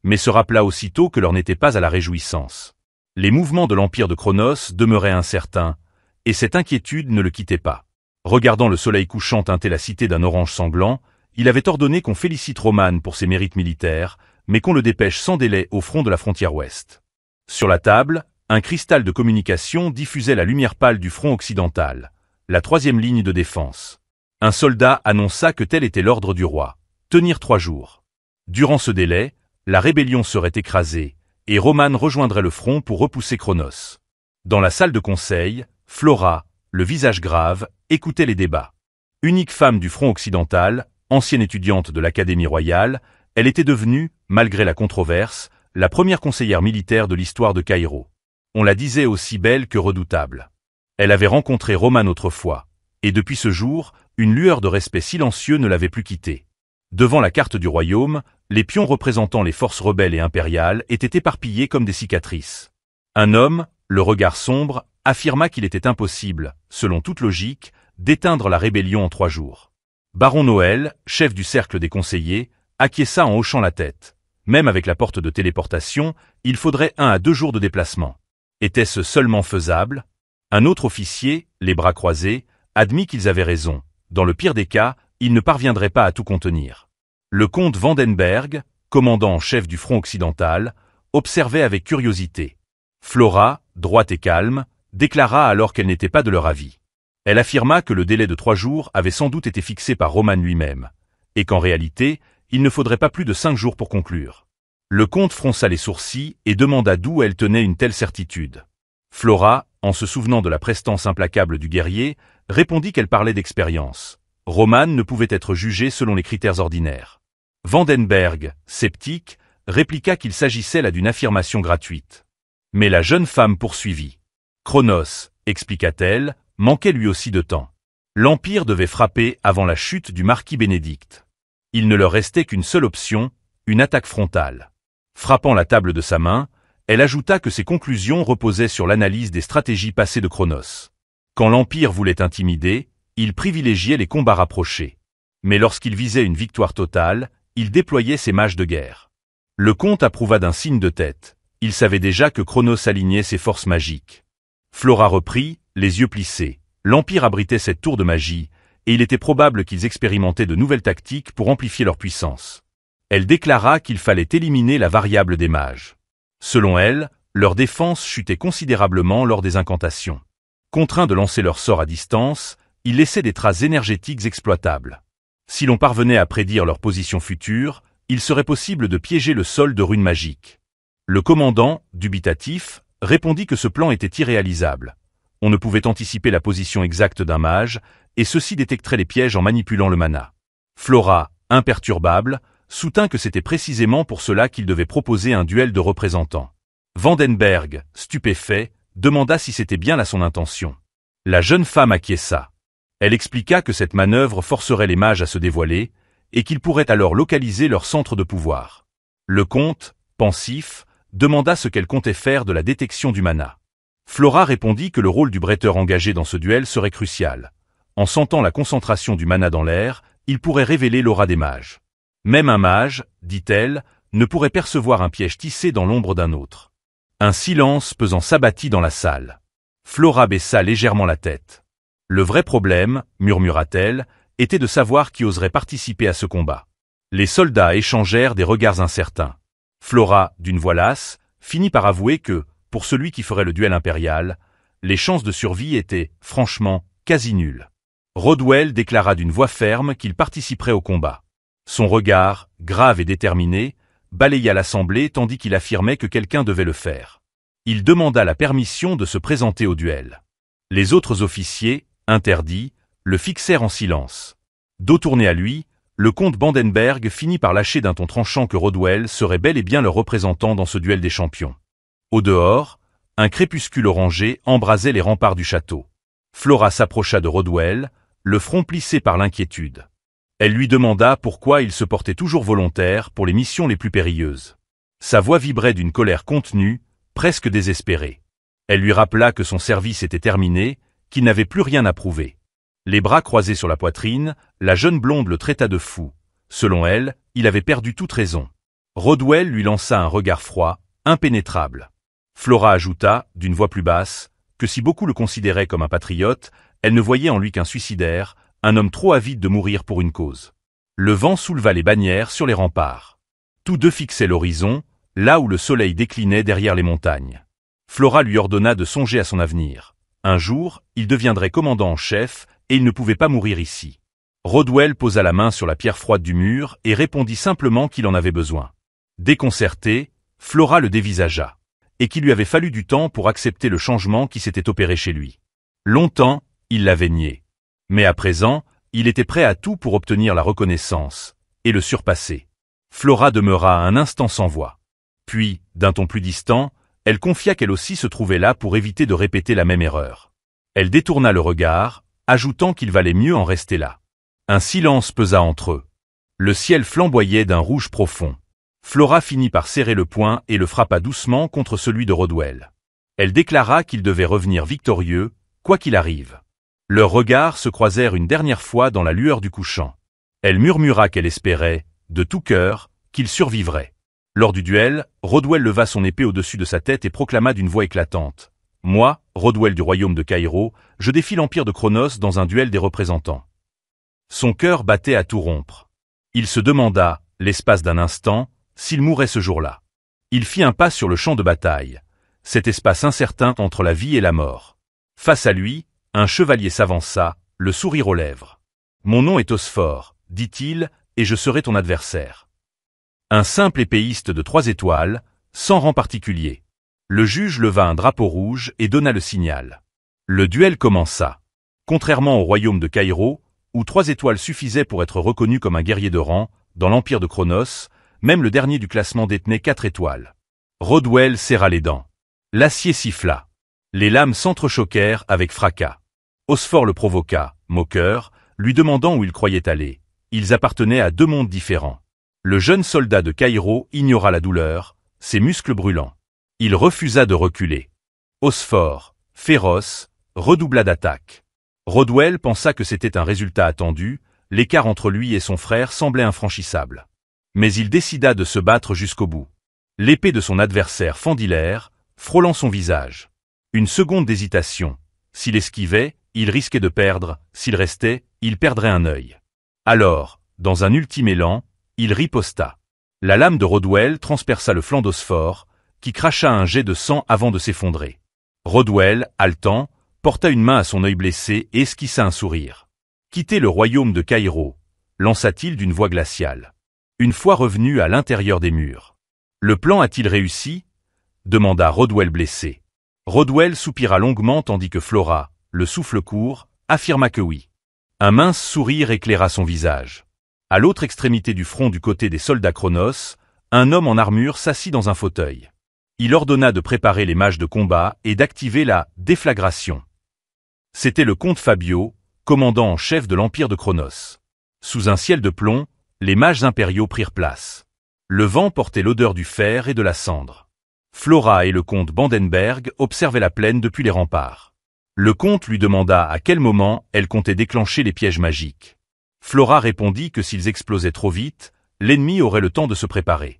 mais se rappela aussitôt que l'heure n'était pas à la réjouissance. Les mouvements de l'empire de Cronos demeuraient incertains, et cette inquiétude ne le quittait pas. Regardant le soleil couchant teinter la cité d'un orange sanglant, il avait ordonné qu'on félicite Roman pour ses mérites militaires, mais qu'on le dépêche sans délai au front de la frontière ouest. Sur la table, un cristal de communication diffusait la lumière pâle du front occidental, la troisième ligne de défense. Un soldat annonça que tel était l'ordre du roi, tenir 3 jours. Durant ce délai, la rébellion serait écrasée, et Roman rejoindrait le front pour repousser Cronos. Dans la salle de conseil, Flora, le visage grave, écoutait les débats. Unique femme du front occidental, ancienne étudiante de l'Académie royale, elle était devenue, malgré la controverse, la première conseillère militaire de l'histoire de Caïro. On la disait aussi belle que redoutable. Elle avait rencontré Roman autrefois, et depuis ce jour, une lueur de respect silencieux ne l'avait plus quittée. Devant la carte du royaume, les pions représentant les forces rebelles et impériales étaient éparpillés comme des cicatrices. Un homme, le regard sombre, affirma qu'il était impossible, selon toute logique, d'éteindre la rébellion en 3 jours. Baron Noël, chef du cercle des conseillers, acquiesça en hochant la tête. Même avec la porte de téléportation, il faudrait 1 à 2 jours de déplacement. Était-ce seulement faisable? Un autre officier, les bras croisés, admit qu'ils avaient raison. Dans le pire des cas, ils ne parviendraient pas à tout contenir. Le comte Vandenberg, commandant en chef du front occidental, observait avec curiosité. Flora, droite et calme, déclara alors qu'elle n'était pas de leur avis. Elle affirma que le délai de 3 jours avait sans doute été fixé par Roman lui-même, et qu'en réalité, il ne faudrait pas plus de 5 jours pour conclure. Le comte fronça les sourcils et demanda d'où elle tenait une telle certitude. Flora, en se souvenant de la prestance implacable du guerrier, répondit qu'elle parlait d'expérience. Roman ne pouvait être jugé selon les critères ordinaires. Vandenberg, sceptique, répliqua qu'il s'agissait là d'une affirmation gratuite. Mais la jeune femme poursuivit. Cronos, expliqua-t-elle, manquait lui aussi de temps. L'Empire devait frapper avant la chute du marquis Bénédicte. Il ne leur restait qu'une seule option, une attaque frontale. Frappant la table de sa main, elle ajouta que ses conclusions reposaient sur l'analyse des stratégies passées de Cronos. Quand l'Empire voulait intimider, il privilégiait les combats rapprochés. Mais lorsqu'il visait une victoire totale, il déployait ses mages de guerre. Le comte approuva d'un signe de tête. Il savait déjà que Cronos alignait ses forces magiques. Flora reprit, les yeux plissés. L'Empire abritait cette tour de magie, et il était probable qu'ils expérimentaient de nouvelles tactiques pour amplifier leur puissance. Elle déclara qu'il fallait éliminer la variable des mages. Selon elle, leur défense chutait considérablement lors des incantations. Contraints de lancer leur sort à distance, ils laissaient des traces énergétiques exploitables. Si l'on parvenait à prédire leur position future, il serait possible de piéger le sol de runes magiques. Le commandant, dubitatif, répondit que ce plan était irréalisable. On ne pouvait anticiper la position exacte d'un mage, et ceux-ci détecteraient les pièges en manipulant le mana. Flora, imperturbable, soutint que c'était précisément pour cela qu'il devait proposer un duel de représentants. Vandenberg, stupéfait, demanda si c'était bien là son intention. La jeune femme acquiesça. Elle expliqua que cette manœuvre forcerait les mages à se dévoiler, et qu'ils pourraient alors localiser leur centre de pouvoir. Le comte, pensif, demanda ce qu'elle comptait faire de la détection du mana. Flora répondit que le rôle du bretteur engagé dans ce duel serait crucial. En sentant la concentration du mana dans l'air, il pourrait révéler l'aura des mages. Même un mage, dit-elle, ne pourrait percevoir un piège tissé dans l'ombre d'un autre. Un silence pesant s'abattit dans la salle. Flora baissa légèrement la tête. Le vrai problème, murmura-t-elle, était de savoir qui oserait participer à ce combat. Les soldats échangèrent des regards incertains. Flora, d'une voix lasse, finit par avouer que, pour celui qui ferait le duel impérial, les chances de survie étaient, franchement, quasi nulles. Rodwell déclara d'une voix ferme qu'il participerait au combat. Son regard, grave et déterminé, balaya l'assemblée tandis qu'il affirmait que quelqu'un devait le faire. Il demanda la permission de se présenter au duel. Les autres officiers, interdits, le fixèrent en silence. Dos tourné à lui, le comte Bandenberg finit par lâcher d'un ton tranchant que Rodwell serait bel et bien leur représentant dans ce duel des champions. Au dehors, un crépuscule orangé embrasait les remparts du château. Flora s'approcha de Rodwell, le front plissé par l'inquiétude. Elle lui demanda pourquoi il se portait toujours volontaire pour les missions les plus périlleuses. Sa voix vibrait d'une colère contenue, presque désespérée. Elle lui rappela que son service était terminé, qu'il n'avait plus rien à prouver. Les bras croisés sur la poitrine, la jeune blonde le traita de fou. Selon elle, il avait perdu toute raison. Rodwell lui lança un regard froid, impénétrable. Flora ajouta, d'une voix plus basse, que si beaucoup le considéraient comme un patriote, elle ne voyait en lui qu'un suicidaire, un homme trop avide de mourir pour une cause. Le vent souleva les bannières sur les remparts. Tous deux fixaient l'horizon, là où le soleil déclinait derrière les montagnes. Flora lui ordonna de songer à son avenir. Un jour, il deviendrait commandant en chef, et il ne pouvait pas mourir ici. Rodwell posa la main sur la pierre froide du mur et répondit simplement qu'il en avait besoin. Déconcertée, Flora le dévisagea, et qu'il lui avait fallu du temps pour accepter le changement qui s'était opéré chez lui. Longtemps, il l'avait nié. Mais à présent, il était prêt à tout pour obtenir la reconnaissance, et le surpasser. Flora demeura un instant sans voix. Puis, d'un ton plus distant, elle confia qu'elle aussi se trouvait là pour éviter de répéter la même erreur. Elle détourna le regard, ajoutant qu'il valait mieux en rester là. Un silence pesa entre eux. Le ciel flamboyait d'un rouge profond. Flora finit par serrer le poing et le frappa doucement contre celui de Rodwell. Elle déclara qu'il devait revenir victorieux, quoi qu'il arrive. Leurs regards se croisèrent une dernière fois dans la lueur du couchant. Elle murmura qu'elle espérait, de tout cœur, qu'il survivrait. Lors du duel, Rodwell leva son épée au-dessus de sa tête et proclama d'une voix éclatante. « Moi, Rodwell du royaume de Caïro, je défie l'empire de Chronos dans un duel des représentants. » Son cœur battait à tout rompre. Il se demanda, l'espace d'un instant, s'il mourrait ce jour-là. Il fit un pas sur le champ de bataille, cet espace incertain entre la vie et la mort. Face à lui, un chevalier s'avança, le sourire aux lèvres. « Mon nom est Osphore, dit-il, et je serai ton adversaire. » Un simple épéiste de 3 étoiles, sans rang particulier. Le juge leva un drapeau rouge et donna le signal. Le duel commença. Contrairement au royaume de Caïro, où 3 étoiles suffisaient pour être reconnu comme un guerrier de rang, dans l'empire de Chronos, même le dernier du classement détenait 4 étoiles. Rodwell serra les dents. L'acier siffla. Les lames s'entrechoquèrent avec fracas. Osphore le provoqua, moqueur, lui demandant où il croyait aller. Ils appartenaient à 2 mondes différents. Le jeune soldat de Caïro ignora la douleur, ses muscles brûlants. Il refusa de reculer. Osphore, féroce, redoubla d'attaque. Rodwell pensa que c'était un résultat attendu, l'écart entre lui et son frère semblait infranchissable. Mais il décida de se battre jusqu'au bout. L'épée de son adversaire fendit l'air, frôlant son visage. Une seconde d'hésitation. S'il esquivait, il risquait de perdre, s'il restait, il perdrait un œil. Alors, dans un ultime élan, il riposta. La lame de Rodwell transperça le flanc d'Osphore, qui cracha un jet de sang avant de s'effondrer. Rodwell, haletant, porta une main à son œil blessé et esquissa un sourire. « Quittez le royaume de Caïro », lança-t-il d'une voix glaciale. Une fois revenu à l'intérieur des murs. « Le plan a-t-il réussi » demanda Rodwell blessé. Rodwell soupira longuement tandis que Flora, le souffle court, affirma que oui. Un mince sourire éclaira son visage. À l'autre extrémité du front du côté des soldats Chronos, un homme en armure s'assit dans un fauteuil. Il ordonna de préparer les mages de combat et d'activer la déflagration. C'était le comte Fabio, commandant en chef de l'empire de Chronos. Sous un ciel de plomb, les mages impériaux prirent place. Le vent portait l'odeur du fer et de la cendre. Flora et le comte Bandenberg observaient la plaine depuis les remparts. Le comte lui demanda à quel moment elle comptait déclencher les pièges magiques. Flora répondit que s'ils explosaient trop vite, l'ennemi aurait le temps de se préparer.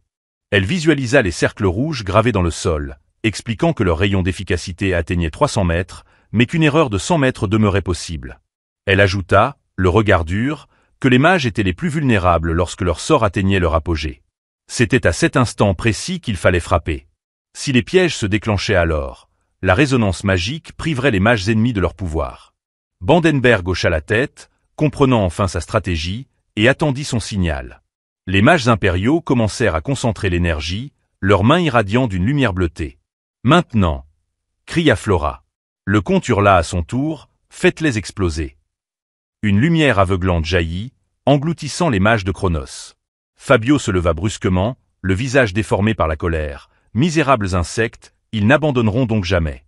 Elle visualisa les cercles rouges gravés dans le sol, expliquant que leur rayon d'efficacité atteignait 300 mètres, mais qu'une erreur de 100 mètres demeurait possible. Elle ajouta, le regard dur, que les mages étaient les plus vulnérables lorsque leur sort atteignait leur apogée. C'était à cet instant précis qu'il fallait frapper. Si les pièges se déclenchaient alors, la résonance magique priverait les mages ennemis de leur pouvoir. Bandenberg hocha la tête, comprenant enfin sa stratégie, et attendit son signal. Les mages impériaux commencèrent à concentrer l'énergie, leurs mains irradiant d'une lumière bleutée. « Maintenant !» cria Flora. Le comte hurla à son tour, « Faites-les exploser !» Une lumière aveuglante jaillit, engloutissant les mages de Cronos. Fabio se leva brusquement, le visage déformé par la colère. « Misérables insectes, ils n'abandonneront donc jamais !»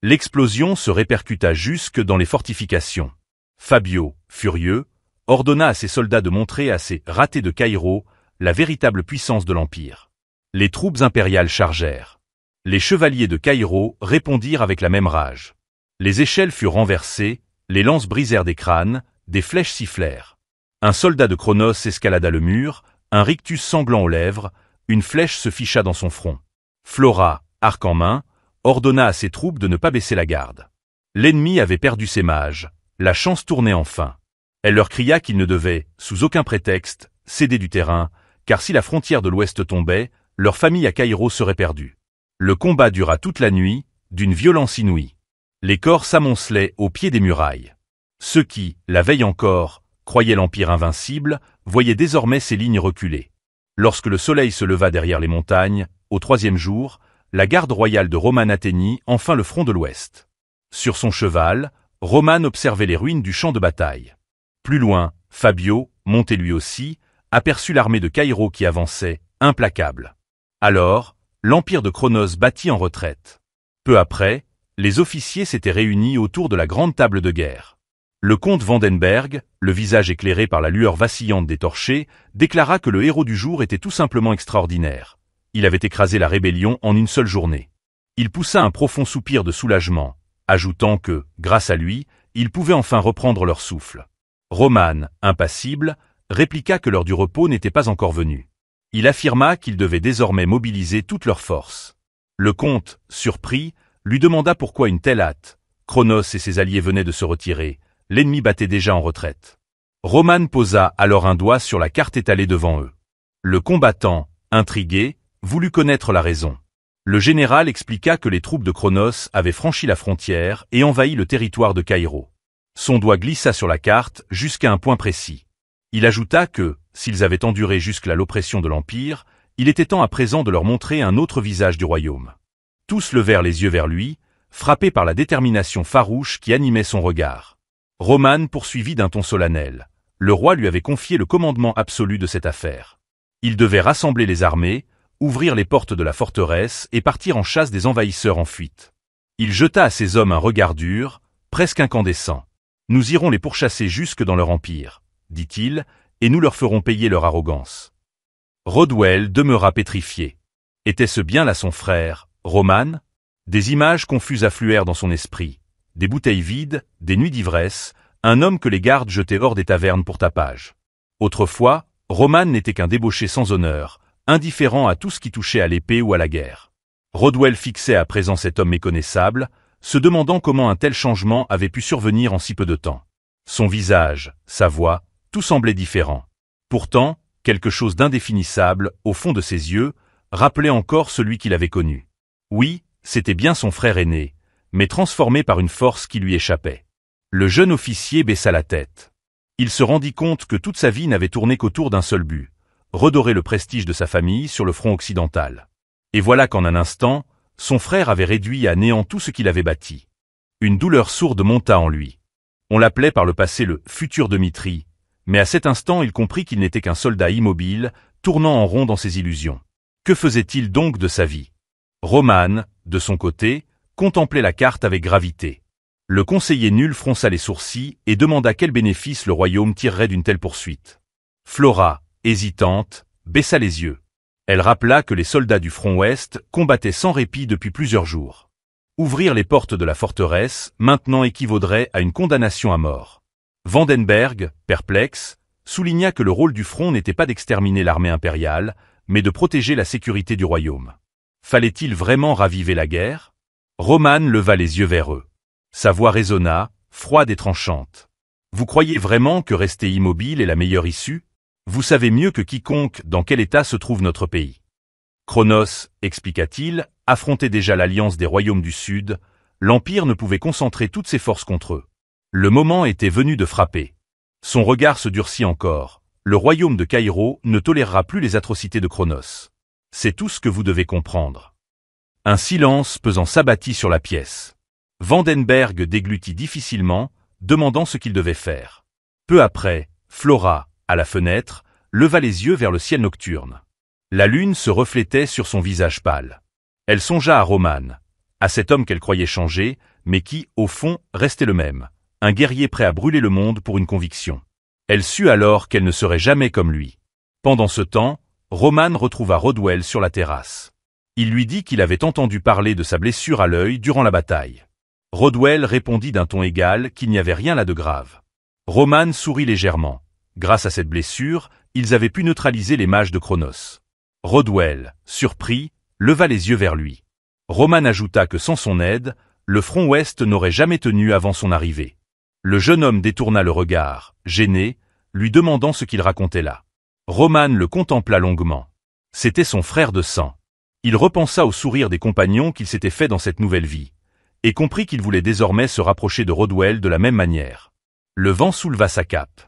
L'explosion se répercuta jusque dans les fortifications. Fabio, furieux, ordonna à ses soldats de montrer à ces ratés de Caïro la véritable puissance de l'Empire. Les troupes impériales chargèrent. Les chevaliers de Caïro répondirent avec la même rage. Les échelles furent renversées, les lances brisèrent des crânes, des flèches sifflèrent. Un soldat de Cronos escalada le mur, un rictus sanglant aux lèvres, une flèche se ficha dans son front. Flora, arc en main, ordonna à ses troupes de ne pas baisser la garde. L'ennemi avait perdu ses mages, la chance tournait enfin. Elle leur cria qu'ils ne devaient, sous aucun prétexte, céder du terrain, car si la frontière de l'Ouest tombait, leur famille à Caïro serait perdue. Le combat dura toute la nuit, d'une violence inouïe. Les corps s'amoncelaient au pied des murailles. Ceux qui, la veille encore, croyaient l'Empire invincible, voyaient désormais ses lignes reculer. Lorsque le soleil se leva derrière les montagnes, au 3e jour, la garde royale de Roman atteignit enfin le front de l'Ouest. Sur son cheval, Roman observait les ruines du champ de bataille. Plus loin, Fabio, monté lui aussi, aperçut l'armée de Caïro qui avançait, implacable. Alors, l'Empire de Cronos battit en retraite. Peu après, les officiers s'étaient réunis autour de la grande table de guerre. Le comte Vandenberg, le visage éclairé par la lueur vacillante des torchers, déclara que le héros du jour était tout simplement extraordinaire. Il avait écrasé la rébellion en une seule journée. Il poussa un profond soupir de soulagement, ajoutant que, grâce à lui, ils pouvaient enfin reprendre leur souffle. Roman, impassible, répliqua que l'heure du repos n'était pas encore venue. Il affirma qu'ils devaient désormais mobiliser toutes leurs forces. Le comte, surpris, lui demanda pourquoi une telle hâte. Cronos et ses alliés venaient de se retirer, l'ennemi battait déjà en retraite. Roman posa alors un doigt sur la carte étalée devant eux. Le combattant, intrigué, voulut connaître la raison. Le général expliqua que les troupes de Cronos avaient franchi la frontière et envahi le territoire de Caïro. Son doigt glissa sur la carte jusqu'à un point précis. Il ajouta que, s'ils avaient enduré jusque-là l'oppression de l'Empire, il était temps à présent de leur montrer un autre visage du royaume. Tous levèrent les yeux vers lui, frappés par la détermination farouche qui animait son regard. Roman poursuivit d'un ton solennel. Le roi lui avait confié le commandement absolu de cette affaire. Il devait rassembler les armées, ouvrir les portes de la forteresse et partir en chasse des envahisseurs en fuite. Il jeta à ses hommes un regard dur, presque incandescent. « Nous irons les pourchasser jusque dans leur empire, » dit-il, « et nous leur ferons payer leur arrogance. » Rodwell demeura pétrifié. Était-ce bien là son frère, Roman? Des images confuses affluèrent dans son esprit. Des bouteilles vides, des nuits d'ivresse, un homme que les gardes jetaient hors des tavernes pour tapage. Autrefois, Roman n'était qu'un débauché sans honneur, indifférent à tout ce qui touchait à l'épée ou à la guerre. Rodwell fixait à présent cet homme méconnaissable, se demandant comment un tel changement avait pu survenir en si peu de temps. Son visage, sa voix, tout semblait différent. Pourtant, quelque chose d'indéfinissable, au fond de ses yeux, rappelait encore celui qu'il avait connu. Oui, c'était bien son frère aîné, mais transformé par une force qui lui échappait. Le jeune officier baissa la tête. Il se rendit compte que toute sa vie n'avait tourné qu'autour d'un seul but, redorer le prestige de sa famille sur le front occidental. Et voilà qu'en un instant, son frère avait réduit à néant tout ce qu'il avait bâti. Une douleur sourde monta en lui. On l'appelait par le passé le futur Dmitri, mais à cet instant il comprit qu'il n'était qu'un soldat immobile, tournant en rond dans ses illusions. Que faisait-il donc de sa vie? Roman, de son côté, contemplait la carte avec gravité. Le conseiller nul fronça les sourcils et demanda quel bénéfice le royaume tirerait d'une telle poursuite. Flora, hésitante, baissa les yeux. Elle rappela que les soldats du front ouest combattaient sans répit depuis plusieurs jours. Ouvrir les portes de la forteresse, maintenant équivaudrait à une condamnation à mort. Vandenberg, perplexe, souligna que le rôle du front n'était pas d'exterminer l'armée impériale, mais de protéger la sécurité du royaume. Fallait-il vraiment raviver la guerre? Roman leva les yeux vers eux. Sa voix résonna, froide et tranchante. Vous croyez vraiment que rester immobile est la meilleure issue? Vous savez mieux que quiconque dans quel état se trouve notre pays. Cronos, expliqua-t-il, affrontait déjà l'alliance des royaumes du Sud, l'Empire ne pouvait concentrer toutes ses forces contre eux. Le moment était venu de frapper. Son regard se durcit encore, Le royaume de Caïro ne tolérera plus les atrocités de Cronos. C'est tout ce que vous devez comprendre. Un silence pesant s'abattit sur la pièce. Vandenberg déglutit difficilement, demandant ce qu'il devait faire. Peu après, Flora, à la fenêtre, leva les yeux vers le ciel nocturne. La lune se reflétait sur son visage pâle. Elle songea à Roman, à cet homme qu'elle croyait changé, mais qui, au fond, restait le même, un guerrier prêt à brûler le monde pour une conviction. Elle sut alors qu'elle ne serait jamais comme lui. Pendant ce temps, Roman retrouva Rodwell sur la terrasse. Il lui dit qu'il avait entendu parler de sa blessure à l'œil durant la bataille. Rodwell répondit d'un ton égal qu'il n'y avait rien là de grave. Roman sourit légèrement. Grâce à cette blessure, ils avaient pu neutraliser les mages de Cronos. Rodwell, surpris, leva les yeux vers lui. Roman ajouta que sans son aide, le front ouest n'aurait jamais tenu avant son arrivée. Le jeune homme détourna le regard, gêné, lui demandant ce qu'il racontait là. Roman le contempla longuement. C'était son frère de sang. Il repensa au sourire des compagnons qu'il s'était fait dans cette nouvelle vie, et comprit qu'il voulait désormais se rapprocher de Rodwell de la même manière. Le vent souleva sa cape.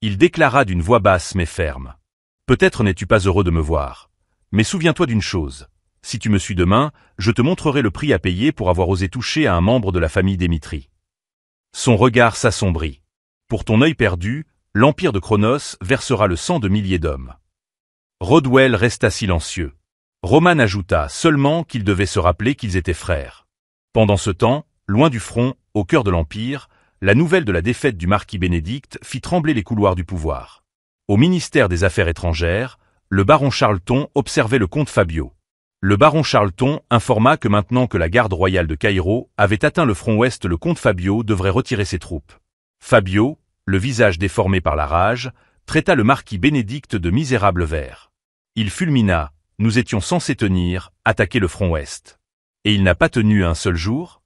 Il déclara d'une voix basse mais ferme. « Peut-être n'es-tu pas heureux de me voir, mais souviens-toi d'une chose. Si tu me suis demain, je te montrerai le prix à payer pour avoir osé toucher à un membre de la famille Démitri. » Son regard s'assombrit. Pour ton œil perdu, l'empire de Cronos versera le sang de milliers d'hommes. Rodwell resta silencieux. Roman ajouta seulement qu'il devait se rappeler qu'ils étaient frères. Pendant ce temps, loin du front, au cœur de l'empire, la nouvelle de la défaite du marquis Bénédicte fit trembler les couloirs du pouvoir. Au ministère des Affaires étrangères, le baron Charleton observait le comte Fabio. Le baron Charleton informa que maintenant que la garde royale de Caïro avait atteint le front ouest, le comte Fabio devrait retirer ses troupes. Fabio, le visage déformé par la rage, traita le marquis Bénédicte de misérable ver. Il fulmina, nous étions censés tenir, attaquer le front ouest. Et il n'a pas tenu un seul jour?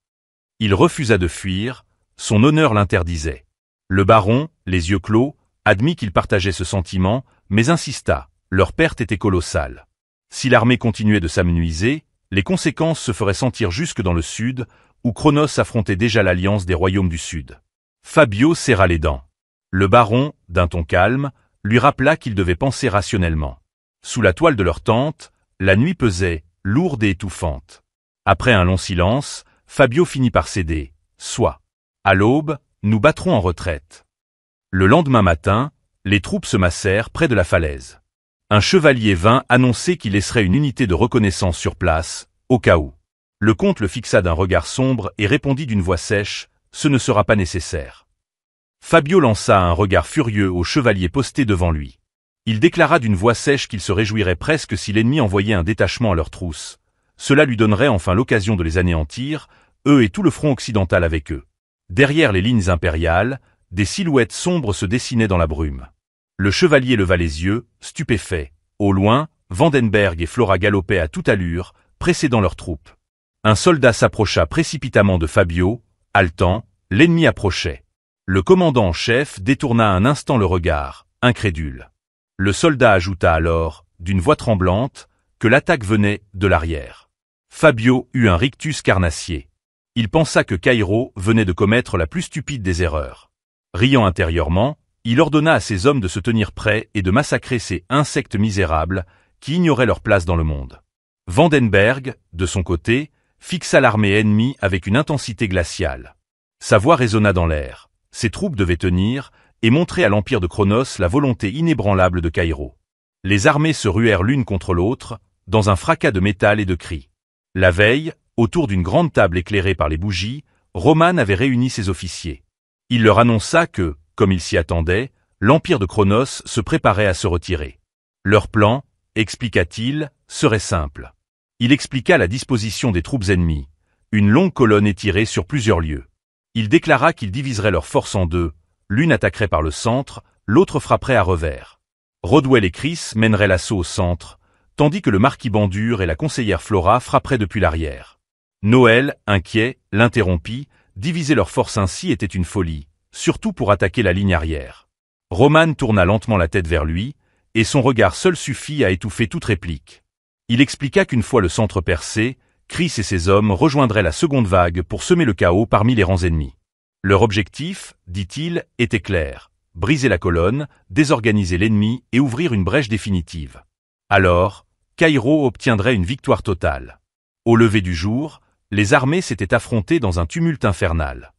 Il refusa de fuir, son honneur l'interdisait. Le baron, les yeux clos, admit qu'il partageait ce sentiment, mais insista, leur perte était colossale. Si l'armée continuait de s'amenuiser, les conséquences se feraient sentir jusque dans le sud, où Cronos affrontait déjà l'alliance des royaumes du sud. Fabio serra les dents. Le baron, d'un ton calme, lui rappela qu'il devait penser rationnellement. Sous la toile de leur tente, la nuit pesait, lourde et étouffante. Après un long silence, Fabio finit par céder. Soit. À l'aube, nous battrons en retraite. Le lendemain matin, les troupes se massèrent près de la falaise. Un chevalier vint annoncer qu'il laisserait une unité de reconnaissance sur place, au cas où. Le comte le fixa d'un regard sombre et répondit d'une voix sèche, « Ce ne sera pas nécessaire. » Fabio lança un regard furieux au chevalier posté devant lui. Il déclara d'une voix sèche qu'il se réjouirait presque si l'ennemi envoyait un détachement à leur trousse. Cela lui donnerait enfin l'occasion de les anéantir, eux et tout le front occidental avec eux. Derrière les lignes impériales, des silhouettes sombres se dessinaient dans la brume. Le chevalier leva les yeux, stupéfait. Au loin, Vandenberg et Flora galopaient à toute allure, précédant leurs troupes. Un soldat s'approcha précipitamment de Fabio, haletant, l'ennemi approchait. Le commandant en chef détourna un instant le regard, incrédule. Le soldat ajouta alors, d'une voix tremblante, que l'attaque venait de l'arrière. Fabio eut un rictus carnassier. Il pensa que Caïro venait de commettre la plus stupide des erreurs. Riant intérieurement, il ordonna à ses hommes de se tenir prêts et de massacrer ces insectes misérables qui ignoraient leur place dans le monde. Vandenberg, de son côté, fixa l'armée ennemie avec une intensité glaciale. Sa voix résonna dans l'air. Ses troupes devaient tenir et montrer à l'empire de Cronos la volonté inébranlable de Caïro. Les armées se ruèrent l'une contre l'autre, dans un fracas de métal et de cris. La veille, autour d'une grande table éclairée par les bougies, Roman avait réuni ses officiers. Il leur annonça que, comme ils s'y attendaient, l'empire de Cronos se préparait à se retirer. Leur plan, expliqua-t-il, serait simple. Il expliqua la disposition des troupes ennemies, une longue colonne étirée sur plusieurs lieux. Il déclara qu'il diviserait leurs forces en deux, l'une attaquerait par le centre, l'autre frapperait à revers. Rodwell et Chris mèneraient l'assaut au centre, tandis que le marquis Bandure et la conseillère Flora frapperaient depuis l'arrière. Noël, inquiet, l'interrompit, diviser leurs forces ainsi était une folie, surtout pour attaquer la ligne arrière. Roman tourna lentement la tête vers lui, et son regard seul suffit à étouffer toute réplique. Il expliqua qu'une fois le centre percé, Chris et ses hommes rejoindraient la seconde vague pour semer le chaos parmi les rangs ennemis. Leur objectif, dit-il, était clair, briser la colonne, désorganiser l'ennemi et ouvrir une brèche définitive. Alors, Caïro obtiendrait une victoire totale. Au lever du jour, les armées s'étaient affrontées dans un tumulte infernal.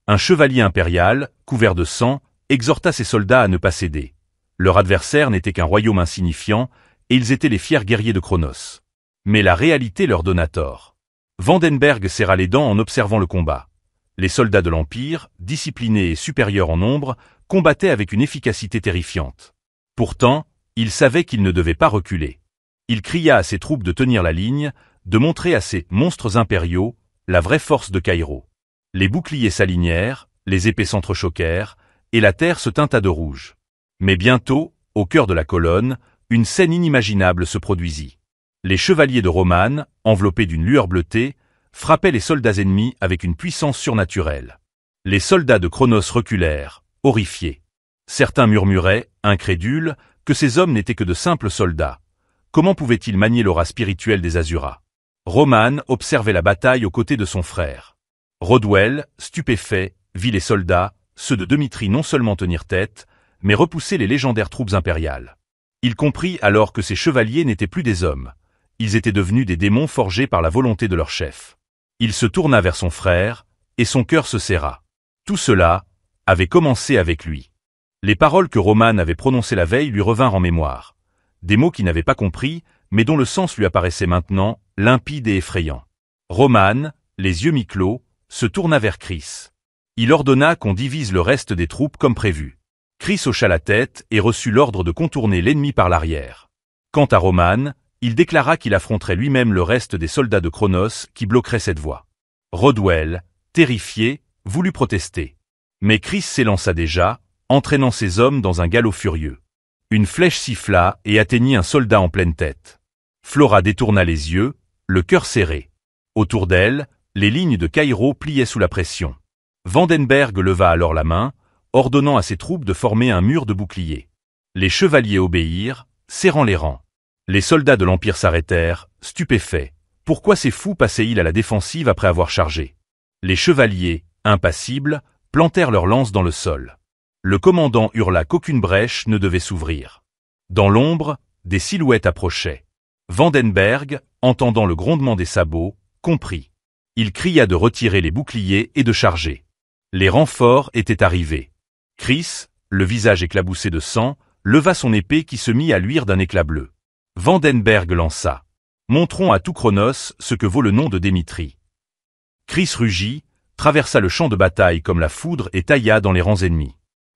Un chevalier impérial, couvert de sang, exhorta ses soldats à ne pas céder. Leur adversaire n'était qu'un royaume insignifiant, et ils étaient les fiers guerriers de Cronos. Mais la réalité leur donna tort. Vandenberg serra les dents en observant le combat. Les soldats de l'Empire, disciplinés et supérieurs en nombre, combattaient avec une efficacité terrifiante. Pourtant, il savait qu'il ne devait pas reculer. Il cria à ses troupes de tenir la ligne, de montrer à ces monstres impériaux la vraie force de Caïro. Les boucliers s'alignèrent, les épées s'entrechoquèrent, et la terre se teinta de rouge. Mais bientôt, au cœur de la colonne, une scène inimaginable se produisit. Les chevaliers de Romane, enveloppés d'une lueur bleutée, frappaient les soldats ennemis avec une puissance surnaturelle. Les soldats de Cronos reculèrent, horrifiés. Certains murmuraient, incrédules, que ces hommes n'étaient que de simples soldats. Comment pouvaient-ils manier l'aura spirituelle des Azuras? Romane observait la bataille aux côtés de son frère. Rodwell, stupéfait, vit les soldats, ceux de Dmitri non seulement tenir tête, mais repousser les légendaires troupes impériales. Il comprit alors que ces chevaliers n'étaient plus des hommes. Ils étaient devenus des démons forgés par la volonté de leur chef. Il se tourna vers son frère, et son cœur se serra. Tout cela avait commencé avec lui. Les paroles que Romane avait prononcées la veille lui revinrent en mémoire. Des mots qu'il n'avait pas compris, mais dont le sens lui apparaissait maintenant, limpide et effrayant. Romane, les yeux mi-clos, se tourna vers Chris. Il ordonna qu'on divise le reste des troupes comme prévu. Chris hocha la tête et reçut l'ordre de contourner l'ennemi par l'arrière. Quant à Romane, il déclara qu'il affronterait lui-même le reste des soldats de Cronos qui bloqueraient cette voie. Rodwell, terrifié, voulut protester. Mais Chris s'élança déjà, entraînant ses hommes dans un galop furieux. Une flèche siffla et atteignit un soldat en pleine tête. Flora détourna les yeux, le cœur serré. Autour d'elle, les lignes de Caïro pliaient sous la pression. Vandenberg leva alors la main, ordonnant à ses troupes de former un mur de boucliers. Les chevaliers obéirent, serrant les rangs. Les soldats de l'Empire s'arrêtèrent, stupéfaits. Pourquoi ces fous passaient-ils à la défensive après avoir chargé? Les chevaliers, impassibles, plantèrent leurs lances dans le sol. Le commandant hurla qu'aucune brèche ne devait s'ouvrir. Dans l'ombre, des silhouettes approchaient. Vandenberg, entendant le grondement des sabots, comprit. Il cria de retirer les boucliers et de charger. Les renforts étaient arrivés. Chris, le visage éclaboussé de sang, leva son épée qui se mit à luire d'un éclat bleu. Vandenberg lança. Montrons à tout Cronos ce que vaut le nom de Dmitri. Chris rugit, traversa le champ de bataille comme la foudre et tailla dans les rangs ennemis.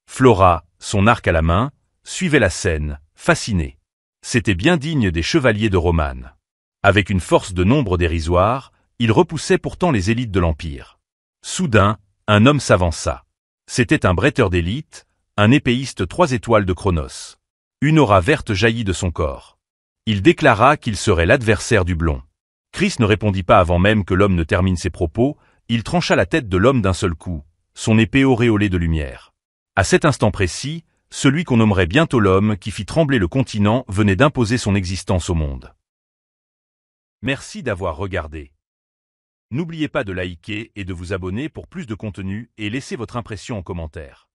Flora, son arc à la main, suivait la scène, fascinée. C'était bien digne des chevaliers de Romane. Avec une force de nombre dérisoire, il repoussait pourtant les élites de l'Empire. Soudain, un homme s'avança. C'était un bretteur d'élite, un épéiste 3 étoiles de Cronos. Une aura verte jaillit de son corps. Il déclara qu'il serait l'adversaire du blond. Chris ne répondit pas avant même que l'homme ne termine ses propos, il trancha la tête de l'homme d'un seul coup, son épée auréolée de lumière. À cet instant précis, celui qu'on nommerait bientôt l'homme qui fit trembler le continent venait d'imposer son existence au monde. Merci d'avoir regardé. N'oubliez pas de liker et de vous abonner pour plus de contenu et laissez votre impression en commentaire.